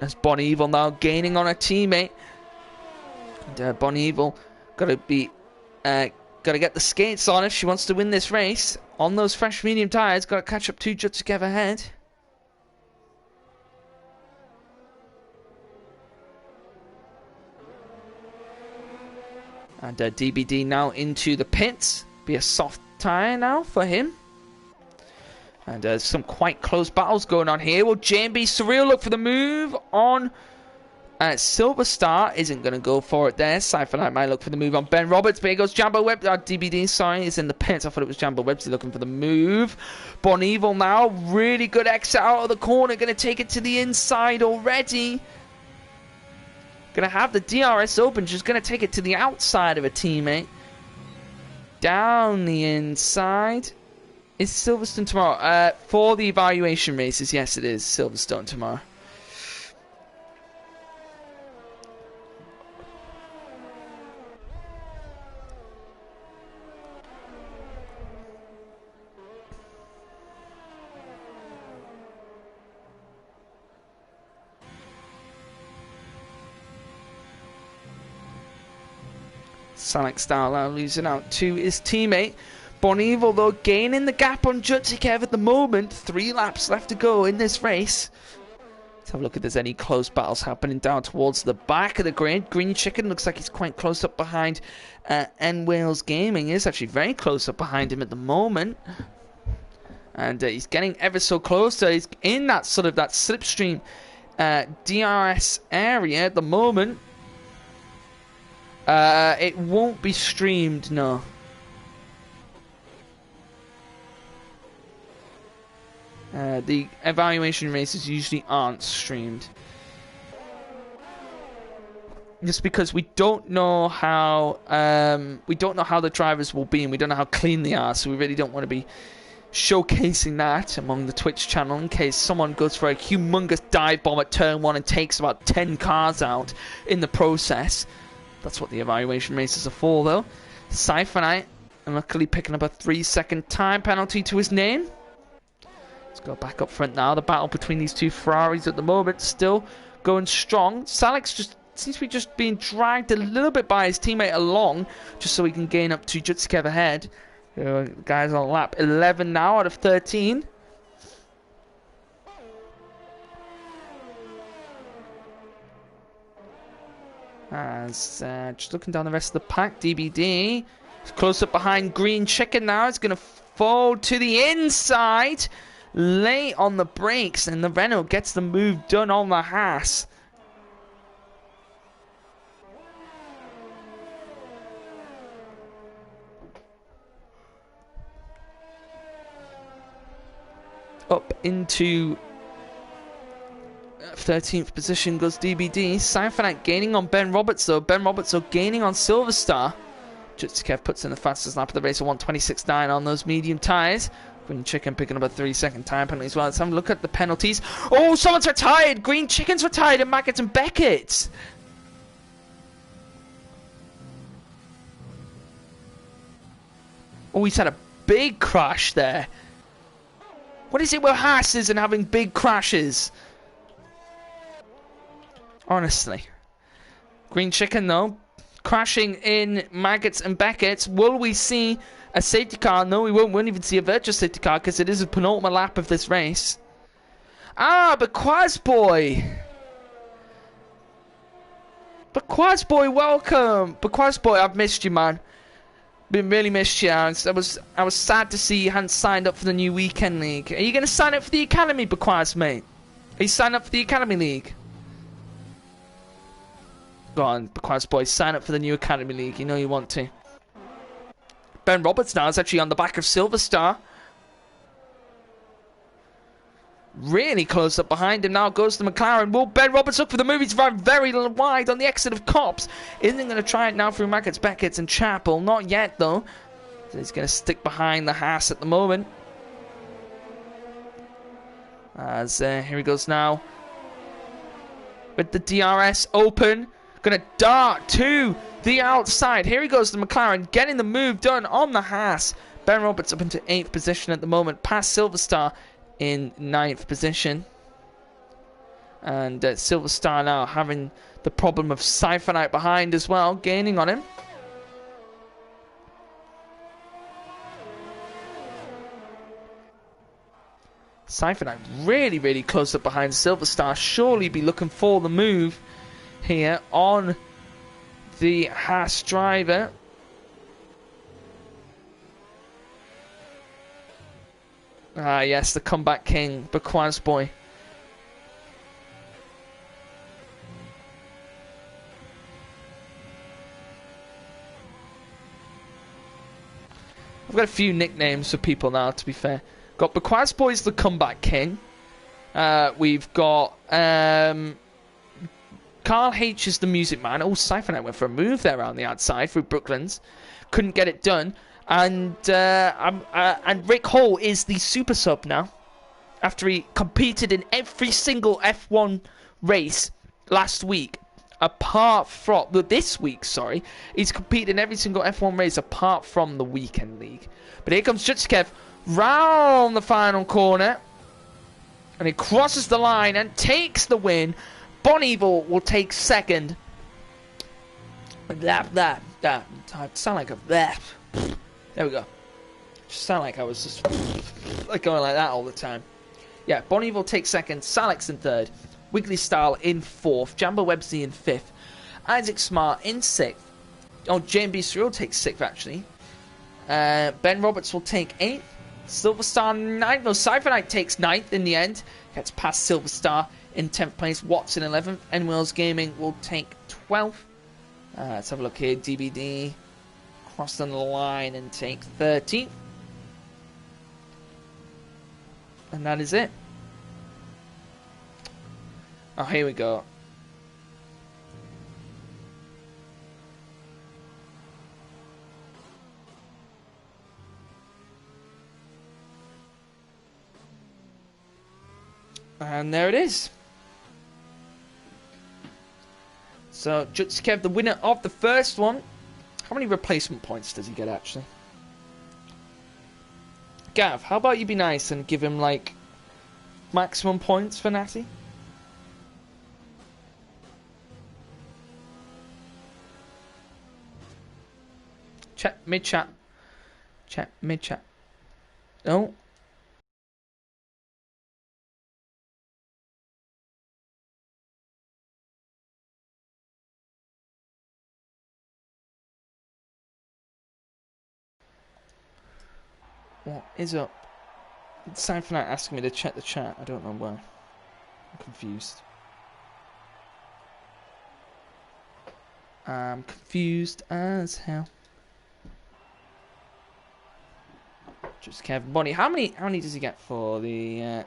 As Bonivo now gaining on a teammate. And Bonivo got to get the skates on if she wants to win this race. On those fresh medium tyres, got to catch up to Jutsikev ahead. And DBD now into the pits. Be a soft tyre now for him. And some quite close battles going on here. Will JMB Surreal look for the move on Silverstar? Isn't going to go for it there. Siphonite might look for the move on Ben Roberts. But here goes Jambo Webb. DBD, sorry, is in the pits. I thought it was Jambo Webster looking for the move. Bonivo now. Really good exit out of the corner. Going to take it to the inside already. Going to have the DRS open. Just going to take it to the outside of a teammate. Down the inside. Is Silverstone tomorrow? For the evaluation races, yes, it is Silverstone tomorrow. Sonic Starla losing out to his teammate. Bonivo, though, gaining the gap on Jutsikev at the moment. 3 laps left to go in this race. Let's have a look if there's any close battles happening down towards the back of the grid. Green Chicken looks like he's quite close up behind N Wales Gaming. Is actually very close up behind him at the moment. And he's getting ever so close. So he's in that sort of that slipstream DRS area at the moment. It won't be streamed, no. The evaluation races usually aren't streamed. Just because we don't know how the drivers will be, and we don't know how clean they are, so we really don't want to be showcasing that among the Twitch channel in case someone goes for a humongous dive bomb at turn 1 and takes about 10 cars out in the process. That's what the evaluation races are for, though. Siphonite, and luckily picking up a 3-second time penalty to his name. Let's go back up front now. The battle between these two Ferraris at the moment still going strong. Salix just seems to be just being dragged a little bit by his teammate along, just so he can gain up to Jutsikev ahead. Guys on lap 11 now out of 13. As just looking down the rest of the pack, DBD is close up behind Green Chicken now. It's going to fall to the inside. Late on the brakes, and the Renault gets the move done on the Haas. Up into 13th position goes DBD. Siphonite gaining on Ben Roberts, though. Ben Roberts, though, gaining on Silverstar. Jutsikev puts in the fastest lap of the race, a 1:26.9 on those medium tyres. Green Chicken picking up a 3-second time penalty as well. Let's have a look at the penalties. Oh, someone's retired! Green Chicken's retired and Maggots and Beckett! Oh, he's had a big crash there. What is it with Haas's and having big crashes? Honestly. Green Chicken, though, crashing in Maggots and Beckett. Will we see a safety car? No, we won't even see a virtual safety car because it is a penultimate lap of this race. Ah, but Quazboy! But Quazboy, welcome! But Quazboy, I've missed you, man. Been really missed you. I was sad to see you hadn't signed up for the new weekend league. Are you going to sign up for the academy, Bequaz, mate? Are you signed up for the academy league? Go on, Bequaz boy, sign up for the new academy league. You know you want to. Ben Roberts now is actually on the back of Silverstar. Really close up behind him now goes to McLaren. Will Ben Roberts look for the move? He's run very wide on the exit of Cops. Isn't going to try it now through Mackets, Beckett's and Chapel. Not yet though. So he's going to stick behind the Haas at the moment. As here he goes now. With the DRS open. Going to dart to the outside. Here he goes to McLaren. Getting the move done on the Haas. Ben Roberts up into 8th position at the moment. Past Silverstar in 9th position. And Silverstar now having the problem of Siphonite behind as well, gaining on him. Siphonite really close up behind Silverstar. Surely be looking for the move here on the Haas driver. Ah, yes, the comeback king, Bequaz boy. I've got a few nicknames for people now, to be fair. Got Bequaz boy's the comeback king. We've got Carl H is the music man. Oh, Siphonite went for a move there around the outside through Brooklands. Couldn't get it done. And Rick Hall is the super sub now. After he competed in every single F1 race last week. Apart from... this week, sorry. He's competed in every single F1 race apart from the weekend league. But here comes Jutskev round the final corner. And he crosses the line and takes the win. Bon Evil will take second. That. Sound like a... There we go. Just sound like I was just like going like that all the time. Yeah, Bon Evil takes second. Salix in third. Wiggly Style in fourth. Jambo Websy in fifth. Isaac Smart in sixth. Oh, JB Surreal takes sixth, actually. Ben Roberts will take eighth. Silverstar ninth. No, Siphonite takes ninth in the end. Gets past Silverstar in 10th place. Watson 11th. And Wills Gaming will take 12th. Let's have a look here. DBD. Cross on the line and take 13th. And that is it. Oh, here we go. And there it is. So, Jutskev, the winner of the first one. How many replacement points does he get, actually? Gav, how about you be nice and give him, like, maximum points for Natty? Chat, mid-chat. Chat, mid-chat. No. What is up? It's time for that asking me to check the chat. I don't know why. I'm confused. I'm confused as hell. Just Kevin Bonnie. How many does he get for the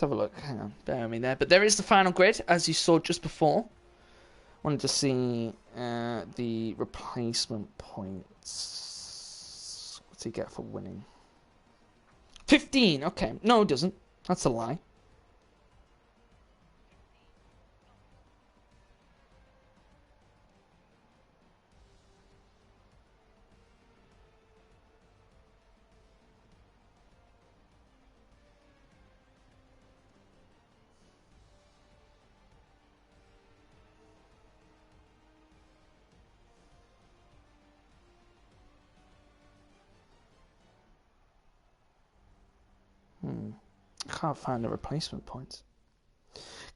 Let's have a look. Hang on, bear with me there. But there is the final grid, as you saw just before. Wanted to see the replacement points. What's he get for winning? 15. Okay, no, it doesn't. That's a lie. can't find the replacement points.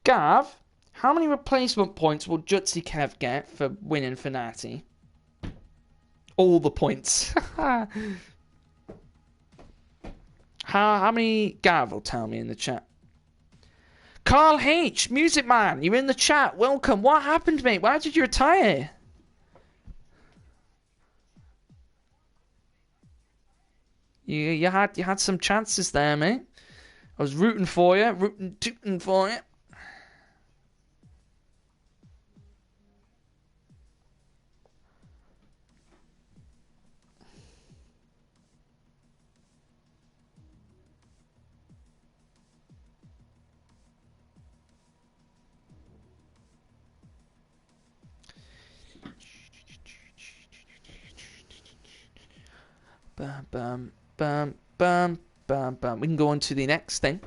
Gav, how many replacement points will Jutsi Kev get for winning Fenati? All the points. How many? Gav will tell me in the chat. Carl H, Music Man, you're in the chat. Welcome. What happened, mate? Why did you retire? You had some chances there, mate. I was rooting for you, tooting for you. Bam, bam, bam, bam, bam, bam. We can go on to the next thing.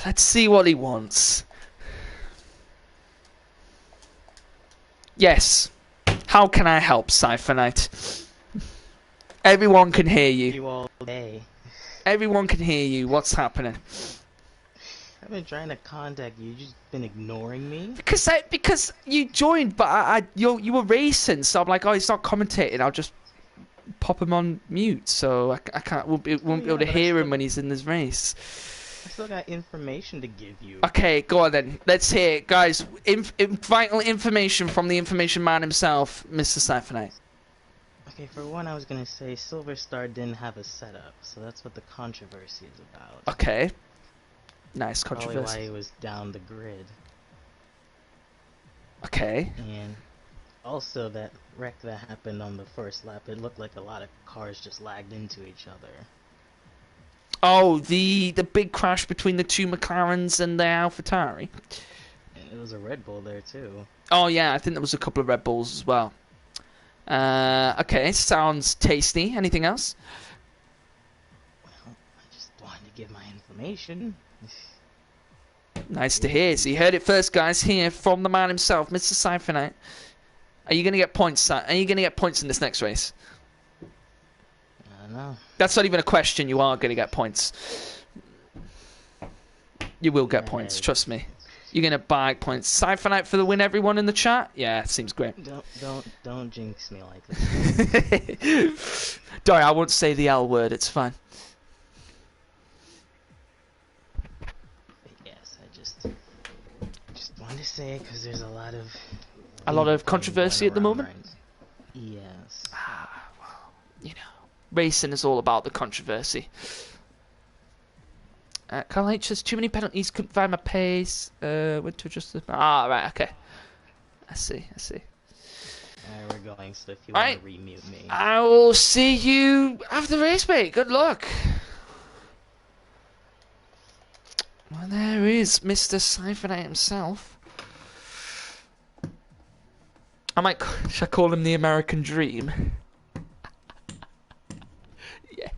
Let's see what he wants. Yes. How can I help, Cypher Knight? Everyone can hear you. You all day. Everyone can hear you. What's happening? I've been trying to contact you. You've just been ignoring me. Because you joined, but you were racing, so I'm like, oh, he's not commentating. I'll just pop him on mute, so I won't be able to hear him when he's in this race. I still got information to give you. Okay, go on then. Let's hear it, guys. Vital information from the information man himself, Mr. Cypher Knight. Okay, for one, I was gonna say Silverstone didn't have a setup, so that's what the controversy is about. Okay. Nice controversy. Probably why he was down the grid. Okay. And also that wreck that happened on the first lap, it looked like a lot of cars just lagged into each other. Oh, the big crash between the two McLarens and the AlphaTauri. And it was a Red Bull there too. Oh yeah, I think there was a couple of Red Bulls as well. Okay, sounds tasty. Anything else? Well, I just wanted to give my information. Nice to hear. So you heard it first, guys, here from the man himself, Mr. Cypher Knight. Are you going to get points? Are you going to get points in this next race? I don't know. That's not even a question. You are going to get points. You will get points. Trust me. You're going to bag points. Cypher Knight for the win, everyone in the chat? Yeah, seems great. Don't jinx me like that. Don't worry, I won't say the L word. It's fine. But yes, I just wanted to say it because there's a lot of controversy at the moment. Yes. Well, you know, racing is all about the controversy. Carl H says too many penalties, couldn't find my pace. Went to adjust the. Right, okay. I see. Alright, we're going, so if you want to remute me. I will see you after the race, mate. Good luck. Well, there is Mr. Cypher Knight himself. Should I call him the American Dream? Yeah.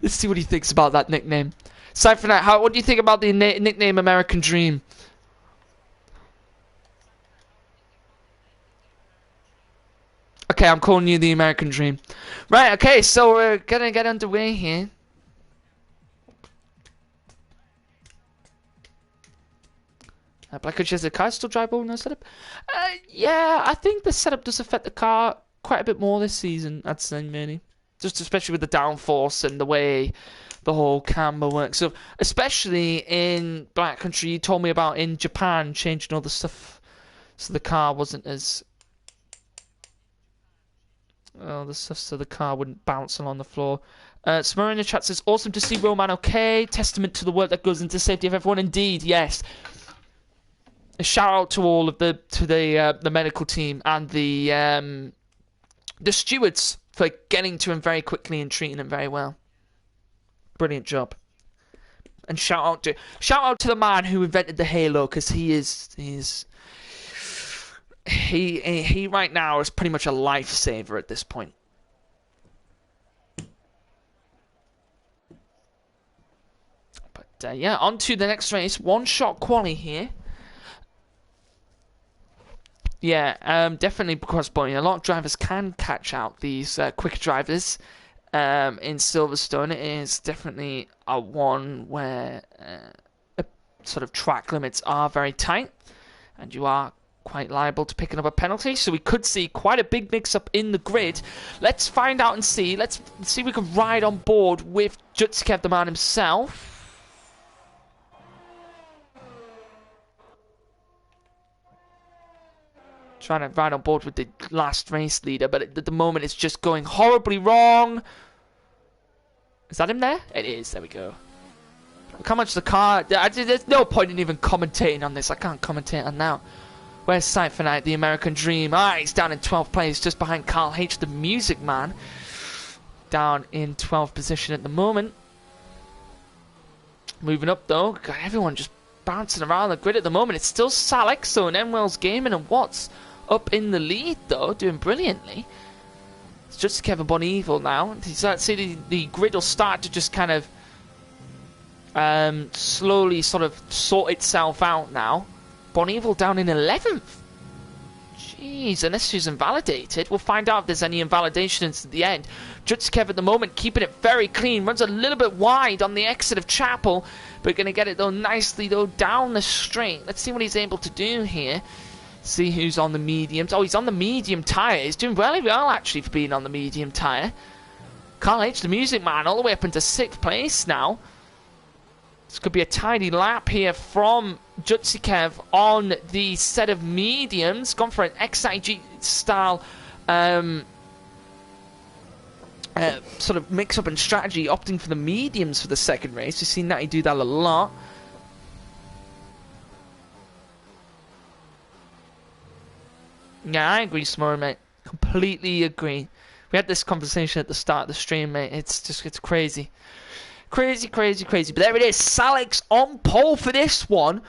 Let's see what he thinks about that nickname. Cypher Knight, what do you think about the nickname American Dream? Okay, I'm calling you the American Dream. Right, okay, so we're gonna get underway here. Black Ridge, the car still drivable, no setup? Yeah, I think the setup does affect the car quite a bit more this season, I'd say, really. Just especially with the downforce and the way the whole camber works. So, especially in Black Country, you told me about in Japan changing all the stuff so the car wasn't as... the stuff so the car wouldn't bounce along the floor. Samara in the chat says, awesome to see Roman okay. Testament to the work that goes into safety of everyone. Indeed, yes. A shout out to all of the medical team and the stewards for getting to him very quickly and treating him very well. Brilliant job. And shout out to the man who invented the halo, because he is he right now is pretty much a lifesaver at this point. But yeah, on to the next race. One-shot quali here. Yeah, definitely cross-body. A lot of drivers can catch out these quick drivers in Silverstone. It is definitely a one where sort of track limits are very tight, and you are quite liable to picking up a penalty. So we could see quite a big mix-up in the grid. Let's find out and see. Let's see if we can ride on board with Jutsukev, the man himself. Trying to ride on board with the last race leader, but at the moment it's just going horribly wrong. Is that him there? It is. There we go. Look how much the car... There's no point in even commentating on this. I can't commentate on now. Where's Siphonite, the American Dream? He's down in 12th place, just behind Carl H, the Music Man. Down in 12th position at the moment. Moving up, though. Got everyone just bouncing around the grid at the moment. It's still Salexo and Enwell's Gaming and Watts up in the lead, though, doing brilliantly. It's just Kevin Bonievil now. You start to see the grid will start to just kind of slowly sort of sort itself out now. Bonievil down in 11th. Jeez, unless she's invalidated. We'll find out if there's any invalidations at the end. Jutsukev at the moment keeping it very clean. Runs a little bit wide on the exit of Chapel. But going to get it, though, nicely, though, down the straight. Let's see what he's able to do here. See who's on the mediums. Oh, he's on the medium tyre. He's doing really well, actually, for being on the medium tyre. Carl H, the Music Man, all the way up into 6th place now. This could be a tidy lap here from Jutsukev on the set of mediums. Gone for an XIG style sort of mix-up and strategy, opting for the mediums for the second race. We've seen Natty do that a lot. Yeah, I agree, Smurr, mate. Completely agree. We had this conversation at the start of the stream, mate. It's crazy. Crazy. But there it is. Salix on pole for this one.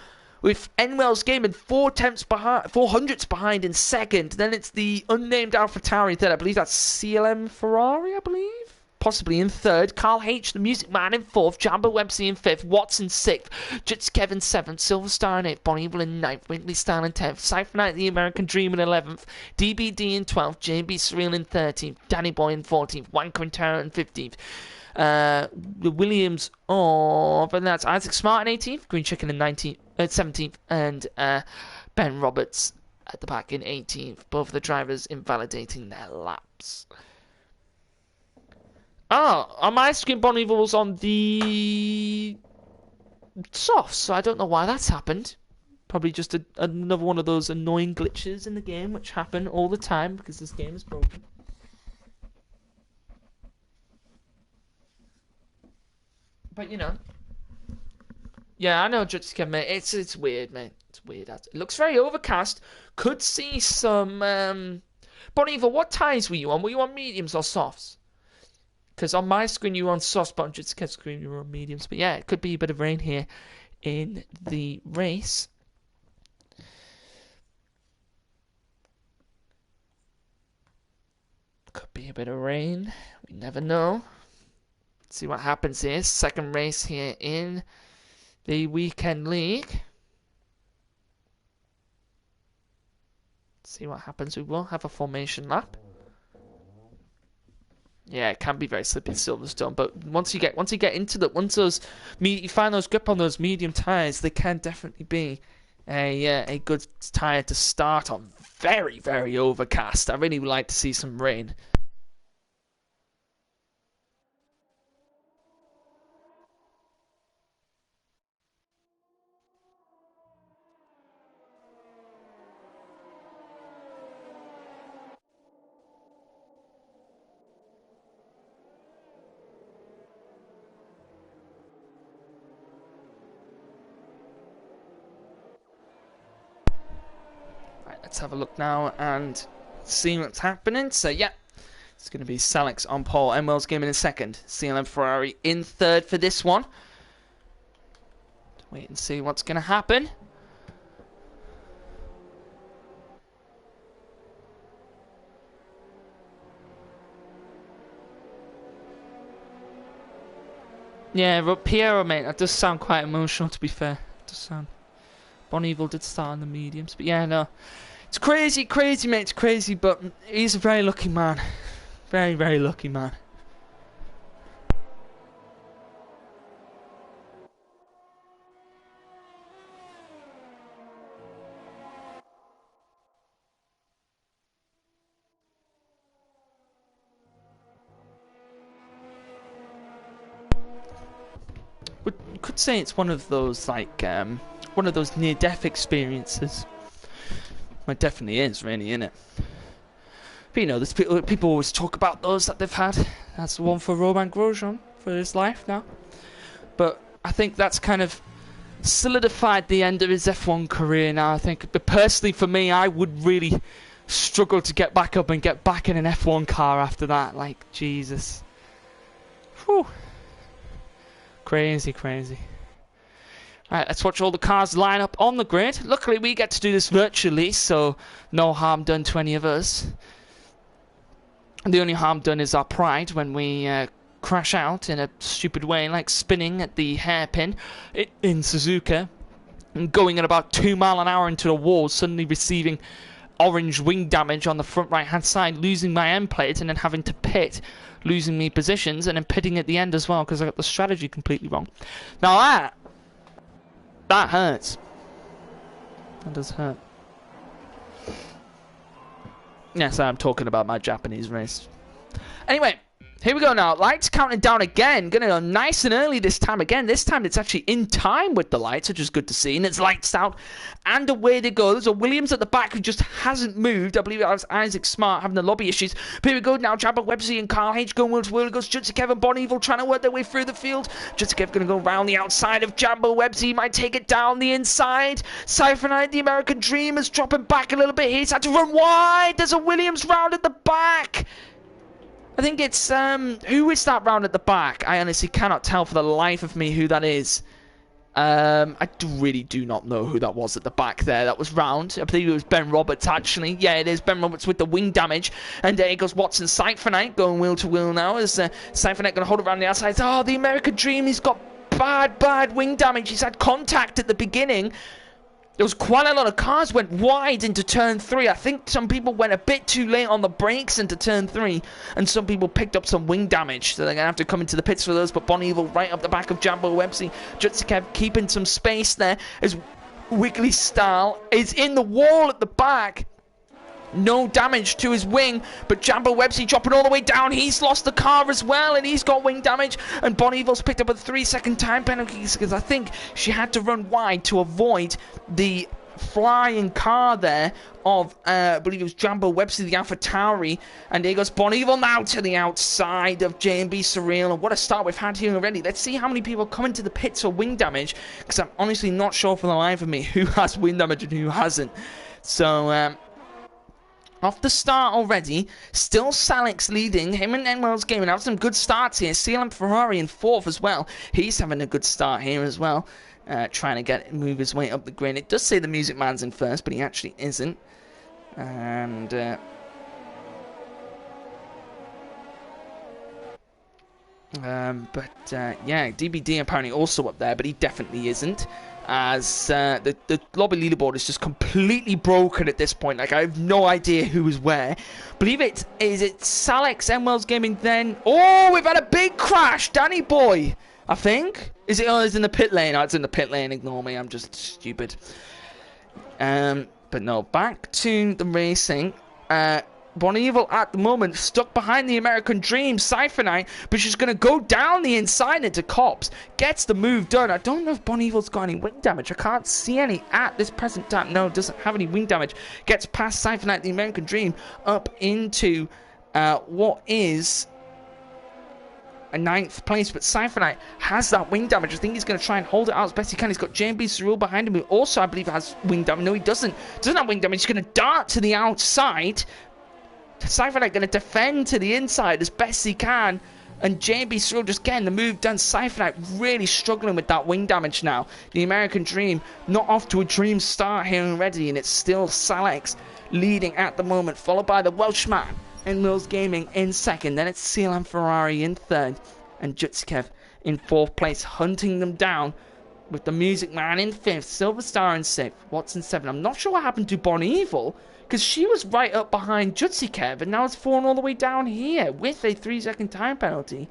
With Enwell's Gaming 400ths behind in second. Then it's the unnamed AlphaTauri third. I believe that's CLM Ferrari, I believe. Possibly in third. Carl H, the Music Man, in fourth. Jambo Websey in fifth. Watts in sixth. Jutsukev in seventh. Silverstar in eighth. Bonievil in ninth. Wintley Style in 10th. Siphonite, the American Dream in 11th. DBD in 12th. JB Surreal in 13th. Danny Boy in 14th. Wanker and Terra in 15th. The Williams of, and that's Isaac Smart in 18th. Green Chicken in 17th. And Ben Roberts at the back in 18th. Both of the drivers invalidating their laps. On my screen, Bonievil was on the softs, so I don't know why that's happened. Probably just another one of those annoying glitches in the game, which happen all the time because this game is broken. But, you know. Yeah, I know, Jutsukev, mate. It's weird, mate. It's weird. It looks very overcast. Could see some... Bonievil, what tyres were you on? Were you on mediums or softs? Because on my screen you were on softs, but on Jutsukev's screen you were on mediums. But yeah, it could be a bit of rain here in the race. Could be a bit of rain. We never know. Let's see what happens here. Second race here in the weekend league. Let's see what happens. We will have a formation lap. Yeah, it can be very slippy in Silverstone, but once you get into the you find those grip on those medium tires, they can definitely be a good tire to start on. Very, very overcast. I really would like to see some rain. Let's have a look now and see what's happening. So, yeah, it's going to be Salix on pole. Enwell's Gaming in second. CLM Ferrari in third for this one. Wait and see what's going to happen. Yeah, but Piero, mate, that does sound quite emotional, to be fair. It does sound... Bon Evil did start on the mediums, but yeah, no. It's crazy, crazy, mate, it's crazy, but he's a very lucky man. Very, very lucky man. You could say it's one of those, like, one of those near-death experiences. Well, it definitely is, really, isn't it? But, you know, there's people always talk about those that they've had. That's the one for Romain Grosjean for his life now. But I think that's kind of solidified the end of his F1 career now, I think. But personally, for me, I would really struggle to get back up and get back in an F1 car after that. Like, Jesus. Whew. Crazy, crazy. Right, let's watch all the cars line up on the grid. Luckily, we get to do this virtually, so no harm done to any of us. The only harm done is our pride when we crash out in a stupid way, like spinning at the hairpin in Suzuka, and going at about 2 miles an hour into the wall, suddenly receiving orange wing damage on the front right-hand side, losing my end plate, and then having to pit, losing me positions, and then pitting at the end as well, because I got the strategy completely wrong. Now that hurts. That does hurt. Yes, I'm talking about my Japanese race. Anyway, here we go now. Lights counting down again. Gonna go nice and early this time again. This time it's actually in time with the lights, which is good to see. And it's lights out. And away they go. There's a Williams at the back who just hasn't moved. I believe it was Isaac Smart having the lobby issues. But here we go now. Jabba Websey and Carl H going wheel to wheel. Goes Jutsi Kevin Bon Evil trying to work their way through the field. Jutsi Kev gonna go round the outside of Jabba Websey. He might take it down the inside. Cypher the American Dream is dropping back a little bit. He's had to run wide. There's a Williams round at the back. I think it's, who is that round at the back? I honestly cannot tell for the life of me who that is. I really do not know who that was at the back there. That was round. I believe it was Ben Roberts, actually. Yeah, it is Ben Roberts with the wing damage. And there goes Watson Cypher going wheel to wheel now. As Cypher going to hold it around the outside. Oh, the American Dream, he's got bad wing damage. He's had contact at the beginning. There was quite a lot of cars went wide into turn 3. I think some people went a bit too late on the brakes into turn 3, and some people picked up some wing damage, so they're going to have to come into the pits for those. But Bon Evil right up the back of Jambo Websey. Jutsikev keeping some space there as Wiggly Style is in the wall at the back. No damage to his wing, but Jambo Websey dropping all the way down. He's lost the car as well, and he's got wing damage. And Bon Evil's picked up a 3-second time penalty because I think she had to run wide to avoid the flying car there of, I believe it was Jambo Websey, the AlphaTauri. And there goes Bon Evil now to the outside of J&B Surreal. And what a start we've had here already. Let's see how many people come into the pits for wing damage, because I'm honestly not sure for the life of me who has wing damage and who hasn't. So, off the start already, still Salix leading. Him and Enwell's Gaming have some good starts here. CLM Ferrari in 4th as well. He's having a good start here as well. Trying to move his way up the grid. It does say the Music Man's in 1st, but he actually isn't. And yeah, DBD apparently also up there, but he definitely isn't. As the lobby leaderboard is just completely broken at this point. Like, I have no idea who is where. Believe it is Salix, Enwell's Gaming then. Oh, we've had a big crash. Danny Boy, I think. Is it? Oh, it's in the pit lane. Oh, it's in the pit lane. Ignore me. I'm just stupid. But no, back to the racing. Bon Evil at the moment stuck behind the American Dream, Cypher, but she's going to go down the inside into Cops. Gets the move done. I don't know if Bon Evil's got any wing damage. I can't see any at this present time. No, doesn't have any wing damage. Gets past Cypher, the American Dream, up into what is a 9th place, but Cypher has that wing damage. I think he's going to try and hold it out as best he can. He's got JB Cyril behind him, who also, I believe, has wing damage. No, he doesn't. Doesn't have wing damage. He's going to dart to the outside. Cypher going to defend to the inside as best he can, and JB Cyril just getting the move done. Cypher really struggling with that wing damage now. The American Dream not off to a dream start here already, and it's still Salix leading at the moment, followed by the Welshman and Mills Gaming in 2nd. Then it's CLM Ferrari in 3rd, and Jutsikev in 4th place, hunting them down with the Music Man in 5th, Silverstar in 6th, Watson 7th. I'm not sure what happened to Bon Evil, because she was right up behind Jutsi Kev, and now it's fallen all the way down here with a 3-second time penalty.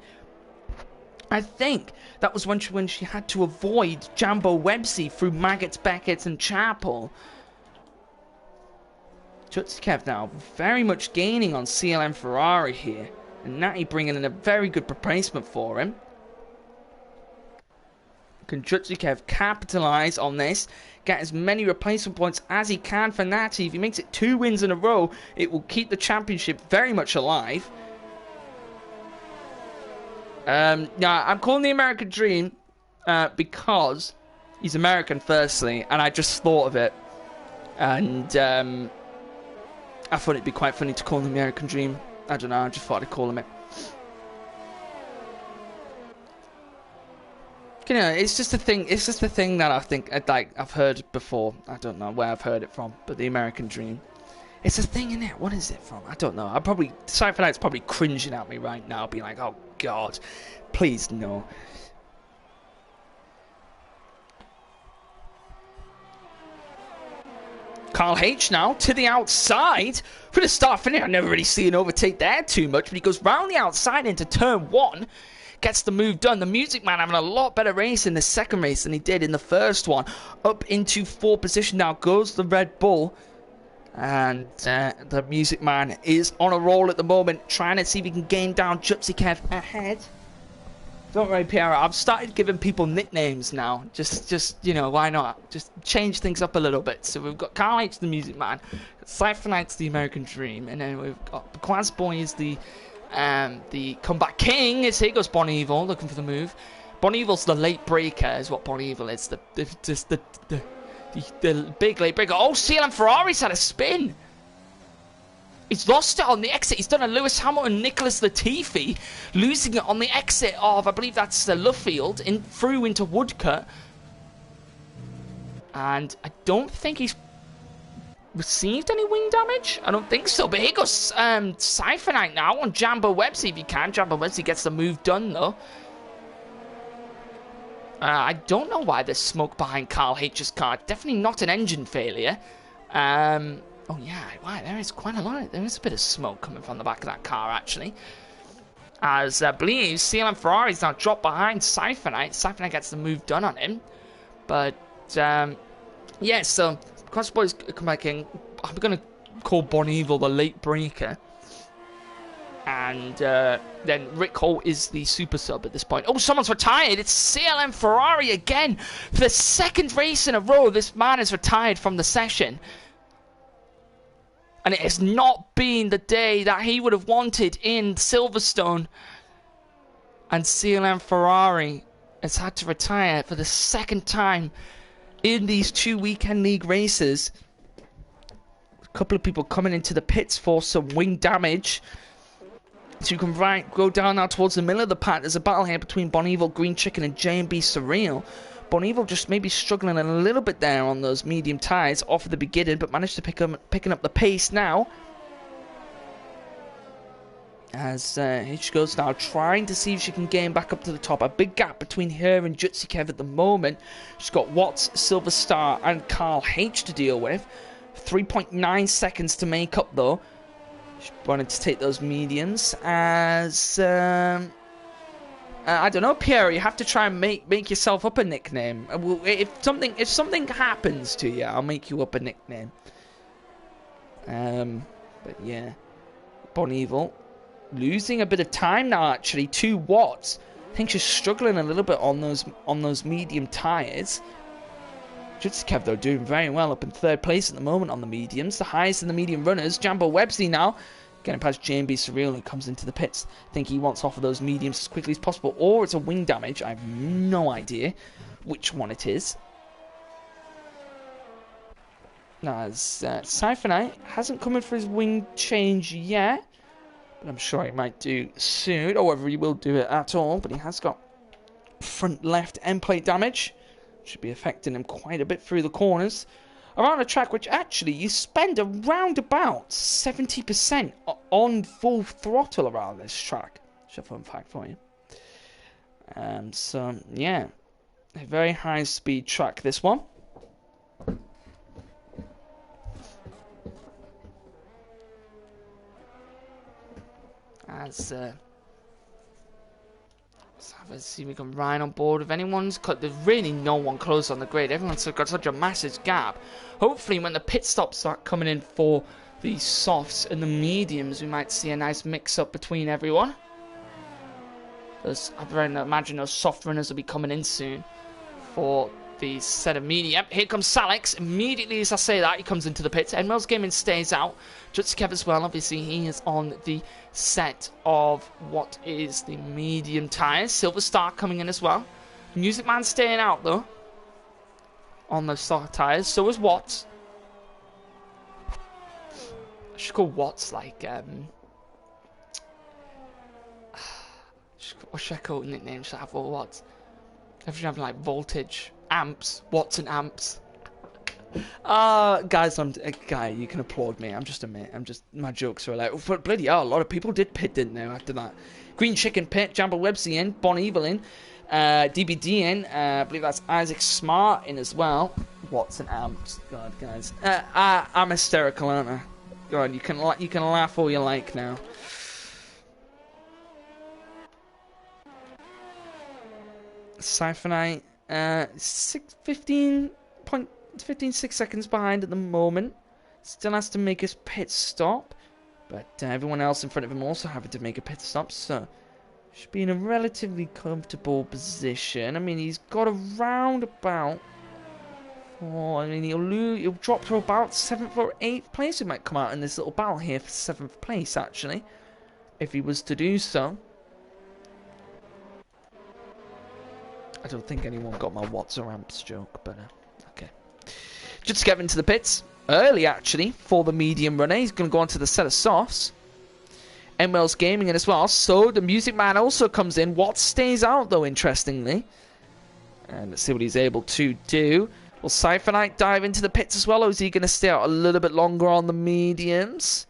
I think that was when she had to avoid Jambo Websy through Maggots, Beckett's, and Chapel. Jutsi Kev now very much gaining on CLM Ferrari here, and Natty bringing in a very good replacement for him. Can Jutsi Kev capitalise on this, get as many replacement points as he can for Natty? If he makes it 2 wins in a row, it will keep the championship very much alive. Now, I'm calling the American Dream because he's American, firstly, and I just thought of it. And I thought it'd be quite funny to call him the American Dream. I don't know, I just thought I'd call him it. You know, it's just a thing that I think, like, I've heard before. I don't know where I've heard it from, but the American Dream. It's a thing, isn't it? What is it from? I don't know. Cypher Knight's probably cringing at me right now, being like, oh God, please no. Carl H now to the outside for the start finish. I never really see an overtake there too much, but he goes round the outside into turn 1. Gets the move done. The Music Man having a lot better race in the second race than he did in the first one. Up into 4th position now goes the Red Bull. And the Music Man is on a roll at the moment, trying to see if he can gain down Jutsi Kev ahead. Don't worry, Pierre. I've started giving people nicknames now. Just you know, why not? Just change things up a little bit. So we've got Carl H, the Music Man. Cypher Knight's the American Dream. And then we've got Quaz Boy is the Comeback King. As here goes Bon Evil, looking for the move. Bon Evil's the late breaker, is what Bon Evil is. The big late breaker. Oh, CLM Ferrari's had a spin. He's lost it on the exit. He's done a Lewis Hamilton, Nicholas Latifi, losing it on the exit of, I believe that's Luffield, through into Woodcut. And I don't think he's received any wing damage. I don't think so. But here goes Cypher Knight now on Jambo Websy if he can. Jambo Websy gets the move done though. I don't know why there's smoke behind Carl H's car. Definitely not an engine failure. Oh yeah, wow, there is quite a lot. There is a bit of smoke coming from the back of that car, actually. As I believe CLM Ferrari's now dropped behind Cypher Knight. Cypher Knight gets the move done on him. But, yeah, so, Crossboy's come back in. I'm going to call Bon Evil the late breaker. And then Rick Holt is the super sub at this point. Oh, someone's retired. It's CLM Ferrari again. For the 2nd race in a row, this man is retired from the session. And it has not been the day that he would have wanted in Silverstone. And CLM Ferrari has had to retire for the 2nd time in these 2 weekend league races. A couple of people coming into the pits for some wing damage. So you can go down now towards the middle of the pack. There's a battle here between Bon Evil, Green Chicken, and J&B Surreal. Bon Evil just maybe struggling a little bit there on those medium tyres off at the beginning, but managed to picking up the pace now. As H goes now, trying to see if she can gain back up to the top. A big gap between her and Jutsi Kev at the moment. She's got Watts, Silverstar, and Carl H to deal with. 3.9 seconds to make up though. She wanted to take those mediums as I don't know, Pierre. You have to try and make yourself up a nickname. If something happens to you, I'll make you up a nickname. But yeah, Bon Evil losing a bit of time now. Actually, 2 Watts. I think she's struggling a little bit on those medium tires. Jutsi Kev though doing very well, up in 3rd place at the moment on the mediums, the highest in the medium runners. Jambo Websy now getting past J&B Surreal, who comes into the pits. I think he wants off of those mediums as quickly as possible, or it's a wing damage. I have no idea which one it is. Now, as Cypher Knight hasn't come in for his wing change yet, but I'm sure he might do soon, or whether he will do it at all. But he has got front left end plate damage. Should be affecting him quite a bit through the corners. Around a track which actually you spend around about 70% on full throttle around this track. Just a fun fact for you. So, yeah, a very high-speed track, this one. As let's see if we can ride on board. If anyone's cut, there's really no one close on the grid. Everyone's got such a massive gap. Hopefully, when the pit stops start coming in for the softs and the mediums, we might see a nice mix-up between everyone. Because I imagine those soft runners will be coming in soon for the set of medium. Here comes Salix. Immediately as I say that, he comes into the pits. Enwell's Gaming stays out. Jutskev as well. Obviously, he is on the set of what is the medium tyres. Silverstar coming in as well. Music Man staying out, though, on those soft tyres. So is Watts. I should call Watts like, what should I call nicknames should I have for Watts? I should have like voltage, amps, Watts and amps. Guys, guy, you can applaud me. I'm just my jokes are like, but bloody hell, a lot of people did pit, didn't they, after that? Green Chicken pit, Jamble Websy in, Bon Evil in, DBD in, I believe that's Isaac Smart in as well. Watts and amps. God, guys, I'm hysterical, aren't I? God, you can laugh all you like now. Siphonite, 15.6 seconds behind at the moment. Still has to make his pit stop, but everyone else in front of him also having to make a pit stop, so should be in a relatively comfortable position. I mean, he's got around about, he'll drop to about 7th or 8th place. He might come out in this little battle here for 7th place, actually, if he was to do so. I don't think anyone got my Watts or amps joke, but okay. Just get into the pits early, actually, for the medium runner. He's going to go on to the set of softs. Enwell's Gaming in as well. So the Music Man also comes in. Watts stays out, though, interestingly. And let's see what he's able to do. Will Siphonite dive into the pits as well, or is he going to stay out a little bit longer on the mediums?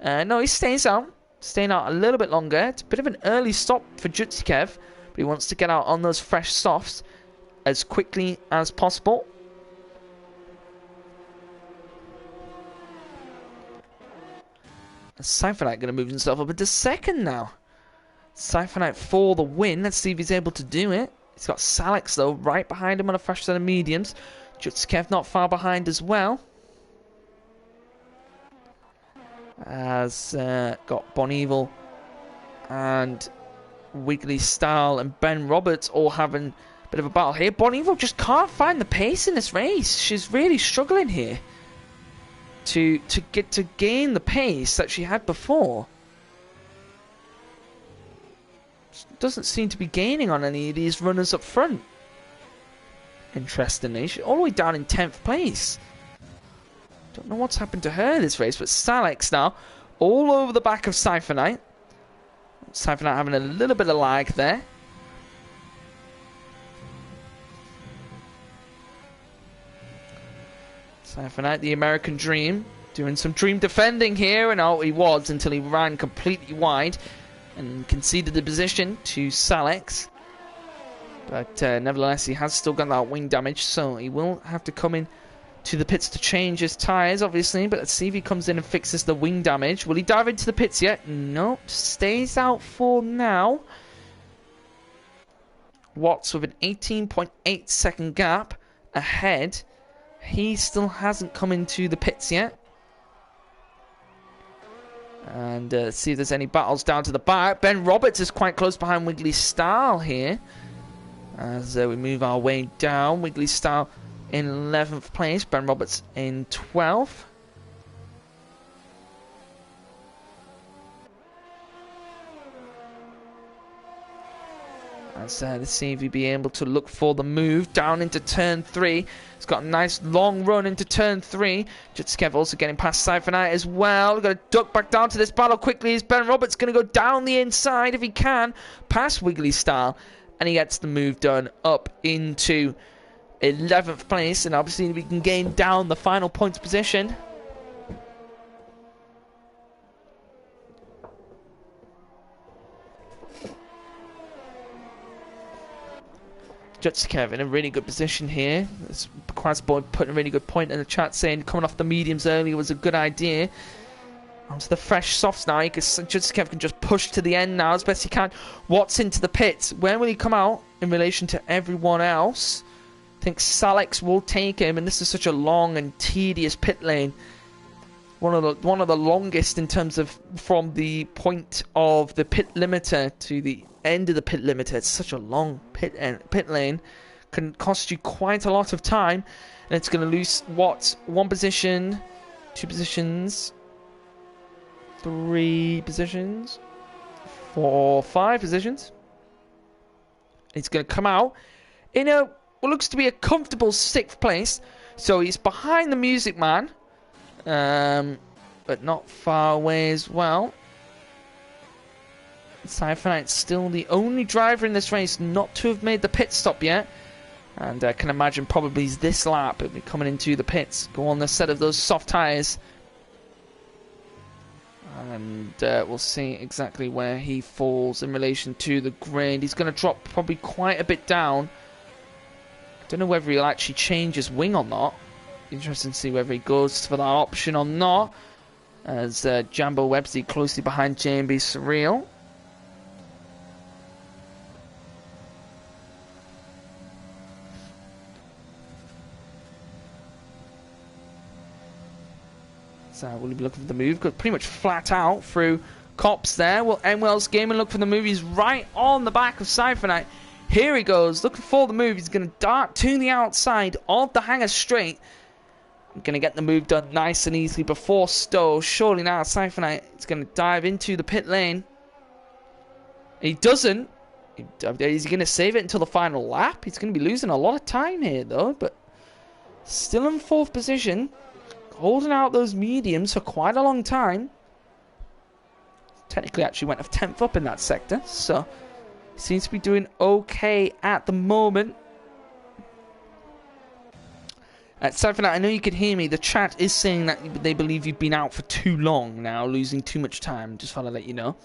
No, he stays out. Staying out a little bit longer. It's a bit of an early stop for Jutskev. But he wants to get out on those fresh softs as quickly as possible. Siphonite going to move himself up into second now. Siphonite for the win. Let's see if he's able to do it. He's got Salix, though, right behind him on a fresh set of mediums. Jutskev not far behind as well. Has got Bon Evil and Wiggly Style and Ben Roberts all having a bit of a battle here. Bon Evil just can't find the pace in this race. She's really struggling here to gain the pace that she had before. She doesn't seem to be gaining on any of these runners up front. Interestingly, she's all the way down in 10th place. Don't know what's happened to her this race, but Salix now all over the back of Siphonite. Siphonite having a little bit of lag there. Siphonite, the American Dream, doing some dream defending here, and he was until he ran completely wide and conceded the position to Salix. But nevertheless, he has still got that wing damage, so he will have to come in to the pits to change his tyres, obviously. But let's see if he comes in and fixes the wing damage. Will he dive into the pits yet? No, stays out for now. Watts with an 18.8 second gap ahead. He still hasn't come into the pits yet. And see if there's any battles down to the back. Ben Roberts is quite close behind Wiggly Style here. As we move our way down, Wiggly Style in 11th place, Ben Roberts in 12th. Let's see if he'll be able to look for the move down into turn 3. He's got a nice long run into turn 3. Jutskev also getting past Siphonite as well. We've got to duck back down to this battle quickly. Is Ben Roberts going to go down the inside if he can, past Wiggly Style, and he gets the move done up into 11th place, and obviously we can gain down the final points position. Jutsukev in a really good position here. Quasboy putting a really good point in the chat saying coming off the mediums earlier was a good idea. Onto the fresh softs now. Jutsukev can just push to the end now as best he can. Watts into the pit. Where will he come out in relation to everyone else? I think Salex will take him, and this is such a long and tedious pit lane. One of the longest in terms of from the point of the pit limiter to the end of the pit limiter. It's such a long pit lane. Can cost you quite a lot of time, and it's going to lose what? 1 position, 2 positions, 3 positions, 4, 5 positions. He's going to come out in what looks to be a comfortable 6th place. So he's behind the Music Man, but not far away as well. Cypherknight's still the only driver in this race not to have made the pit stop yet. And I can imagine probably this lap it'll be coming into the pits. Go on the set of those soft tyres. And we'll see exactly where he falls in relation to the grid. He's going to drop probably quite a bit down. Don't know whether he'll actually change his wing or not. Interesting to see whether he goes for that option or not. As Jambo Websy closely behind JMB Surreal. So will he be looking for the move? Got pretty much flat out through Cops there. Will Enwell's game and look for the move? He's right on the back of Cypherknight. Here he goes, looking for the move. He's going to dart to the outside of the hangar straight. I'm going to get the move done nice and easily before Stowe. Surely now Cypherknight is going to dive into the pit lane. He doesn't. Is he going to save it until the final lap? He's going to be losing a lot of time here though. But still in 4th position. Holding out those mediums for quite a long time. Technically actually went a 10th up in that sector. So seems to be doing okay at the moment. Cypherknight, I know you can hear me. The chat is saying that they believe you've been out for too long now, losing too much time. Just want to let you know.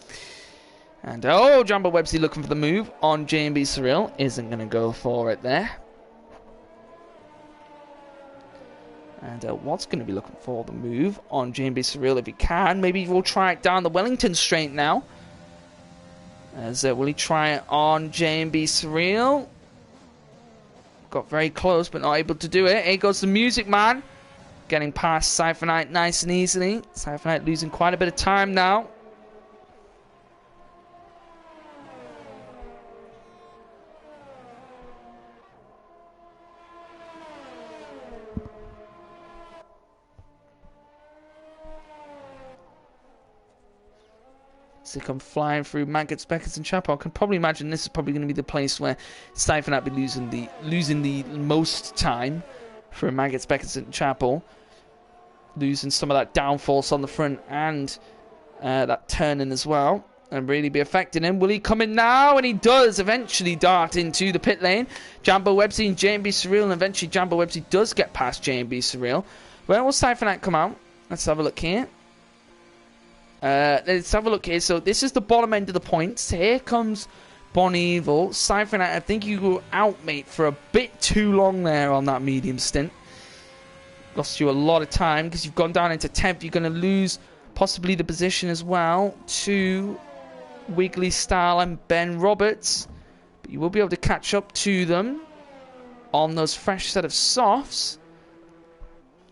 And Jumbo Websy looking for the move on JMB Surreal. Isn't going to go for it there. And Watt's going to be looking for the move on JMB Surreal if he can. Maybe we'll try it down the Wellington straight now. As will he try it on JMB Surreal? Got very close, but not able to do it. Here goes the Music Man. Getting past Cypherknight nice and easily. Cypherknight losing quite a bit of time now. So come flying through Maggots, Beckers, and Chapel. I can probably imagine this is probably going to be the place where Cypherknight be losing the most time for Maggots, Beckers, and Chapel. Losing some of that downforce on the front and that turning as well. And really be affecting him. Will he come in now? And he does eventually dart into the pit lane. Jambo Websy and JMB Surreal. And eventually Jambo Websy does get past JMB Surreal. Where will Cypherknight come out? Let's have a look here. Let's have a look here. So this is the bottom end of the points. Here comes Bon Evil. Cypherknight, I think you were out, mate, for a bit too long there on that medium stint. Lost you a lot of time because you've gone down into 10th. You're going to lose possibly the position as well to Wiggly Style and Ben Roberts. But you will be able to catch up to them on those fresh set of softs,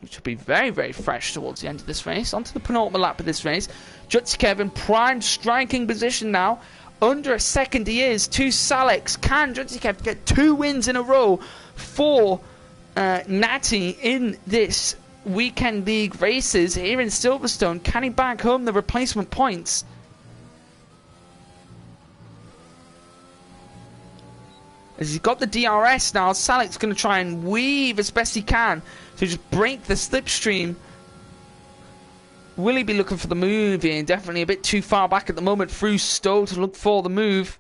which will be very, very fresh towards the end of this race. Onto the penultimate lap of this race. Jutsukev in prime striking position now. Under a second he is to Salex. Can Jutsukev get 2 wins in a row for Natty in this weekend league races here in Silverstone? Can he back home the replacement points? As he's got the DRS now, Salek's going to try and weave as best he can to just break the slipstream. Will he be looking for the move here? Definitely a bit too far back at the moment through Stowe to look for the move.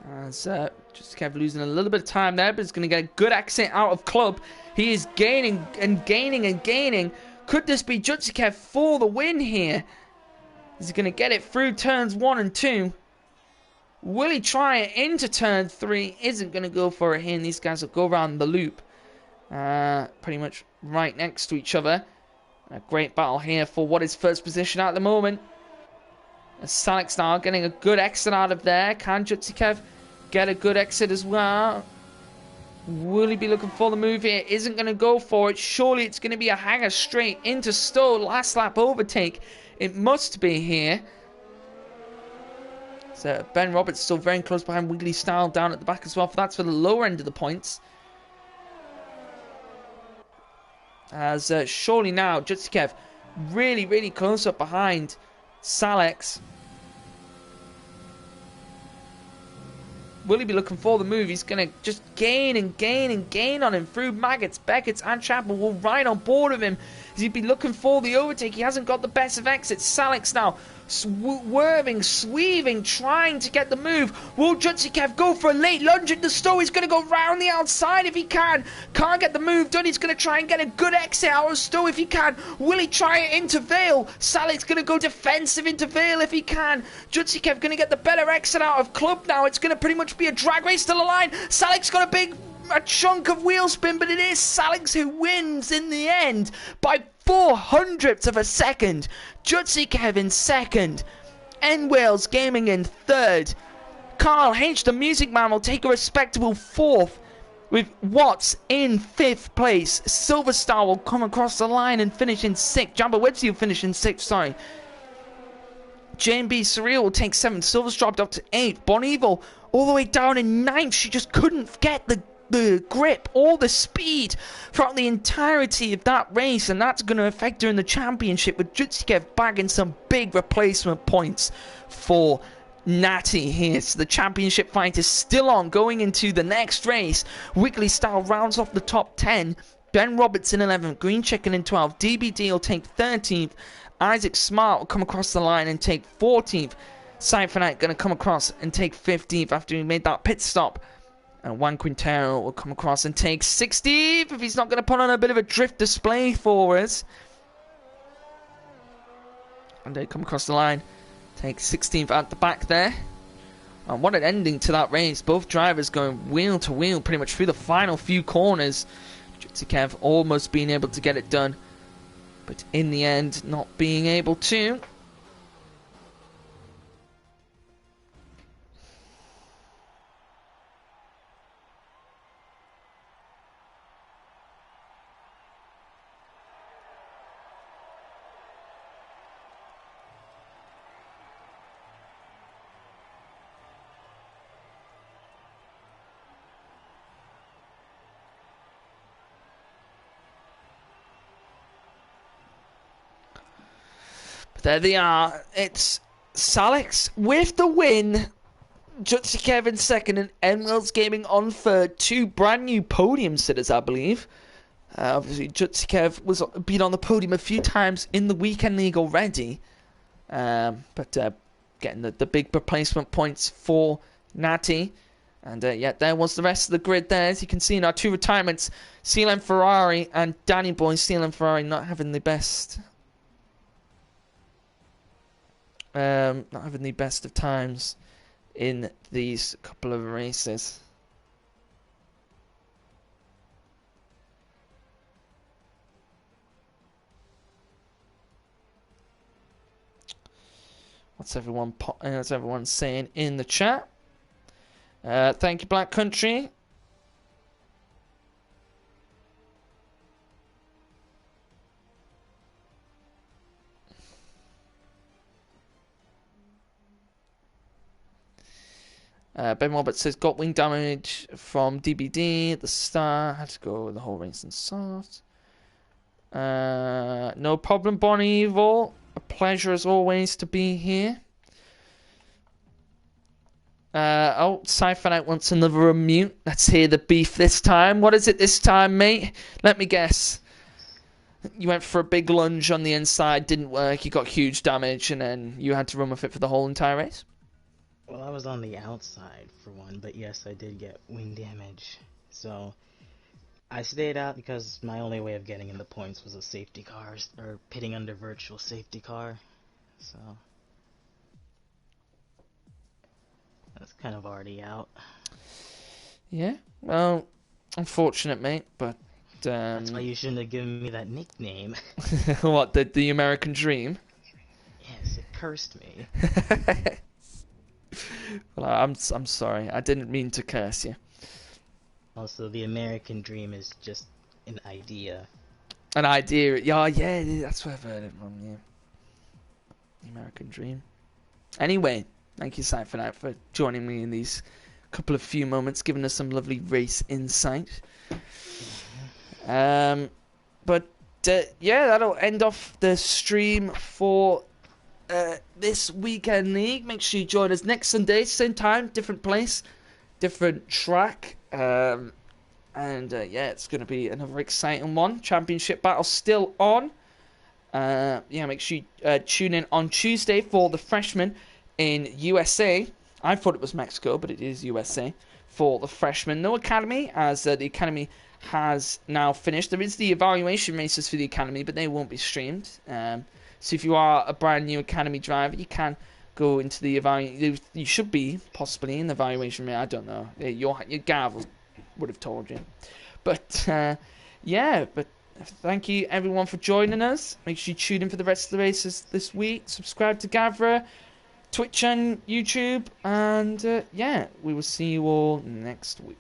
As just kept losing a little bit of time there, but he's going to get a good exit out of club. He is gaining and gaining and gaining. Could this be Jutsukev for the win here? He's going to get it through turns 1 and 2. Will he try it into turn 3? Isn't going to go for it here. And these guys will go around the loop. Pretty much right next to each other. A great battle here for what is first position at the moment. Salix now getting a good exit out of there. Can Jutsikev get a good exit as well? Will he be looking for the move here? Isn't going to go for it. Surely it's going to be a hanger straight into Stowe. Last lap overtake. It must be here. So Ben Roberts still very close behind Wiggly Style down at the back as well. That's for the lower end of the points. As surely now Jutsikev really, really close up behind Salix. Will he be looking for the move? He's going to just gain and gain and gain on him through Maggots, Beckett's and Chapel. Will right on board of him. He'd be looking for the overtake. He hasn't got the best of exits. Salix now swerving, sweaving, trying to get the move. Will Jutsikev go for a late lunge into Stowe? He's going to go round the outside if he can. Can't get the move done. He's going to try and get a good exit out of Stowe if he can. Will he try it into Vale? Salix going to go defensive into Vale if he can. Jutsikev going to get the better exit out of Club now. It's going to pretty much be a drag race to the line. Salix got a chunk of wheel spin, but it is Salix who wins in the end by 0.04 of a second. Jutsikev in second. N Wales Gaming in third. Carl H, the Music Man, will take a respectable 4th, with Watts in 5th place. Silverstar will come across the line and finish in 6th. Jumbo Webster will finish in 6th, sorry. JB Surreal will take 7th. Silver's dropped up to 8th. Bon Evil all the way down in 9th. She just couldn't get the grip or the speed throughout the entirety of that race, and that's going to affect her in the championship, with Jutsikev bagging some big replacement points for Natty here. So the championship fight is still on going into the next race. Wiggly Style rounds off the top 10. Ben Roberts in 11th, Green Chicken in 12th, DBD will take 13th, Isaac Smart will come across the line and take 14th, Cypherite going to come across and take 15th after he made that pit stop. And Juan Quintero will come across and take 16th if he's not going to put on a bit of a drift display for us. And they come across the line, take 16th at the back there. And what an ending to that race. Both drivers going wheel to wheel pretty much through the final few corners. Jutsikev almost being able to get it done, but in the end not being able to. There they are. It's Salix with the win. Jutsikev in second and Emeralds Gaming on third. 2 brand new podium sitters, I believe. Obviously, Jutsikev was been on the podium a few times in the weekend league already. But getting the big replacement points for Natty. And yeah, there was the rest of the grid there. As you can see now, 2 retirements. CLM Ferrari and Danny Boy. CLM Ferrari not having the best... not having the best of times in these couple of races. What's everyone saying in the chat? Thank you, Black Country. Ben Roberts says, got wing damage from DBD at the start. Had to go the whole race in soft. No problem, Bon Evil. A pleasure as always to be here. Cypherite wants another unmute. Let's hear the beef this time. What is it this time, mate? Let me guess. You went for a big lunge on the inside, didn't work, you got huge damage, and then you had to run with it for the whole entire race? Well, I was on the outside for one, but yes, I did get wing damage. So I stayed out because my only way of getting in the points was a safety car, or pitting under virtual safety car. So kind of already out. Yeah, well, unfortunate, mate, but That's why you shouldn't have given me that nickname. what, the American Dream? Yes, it cursed me. Well, I'm sorry. I didn't mean to curse you. Also, the American Dream is just an idea. An idea. Yeah, yeah, that's where I've heard it from. Yeah, the American Dream. Anyway, thank you, Cypher, for joining me in these few moments, giving us some lovely race insight. But yeah, that'll end off the stream for this weekend league. Make sure you join us next Sunday, same time, different place, different track. And yeah, it's going to be another exciting one. Championship battle still on. Yeah, make sure you tune in on Tuesday for the freshmen in USA. I thought it was Mexico, but it is USA for the freshmen. No academy, as the academy has now finished. There is the evaluation races for the academy, but they won't be streamed. So if you are a brand new academy driver, you can go into the evaluation. You should be possibly in the evaluation race. I don't know. Your Gavra would have told you. But yeah, but thank you everyone for joining us. Make sure you tune in for the rest of the races this week. Subscribe to Gavra, Twitch and YouTube, and yeah, we will see you all next week.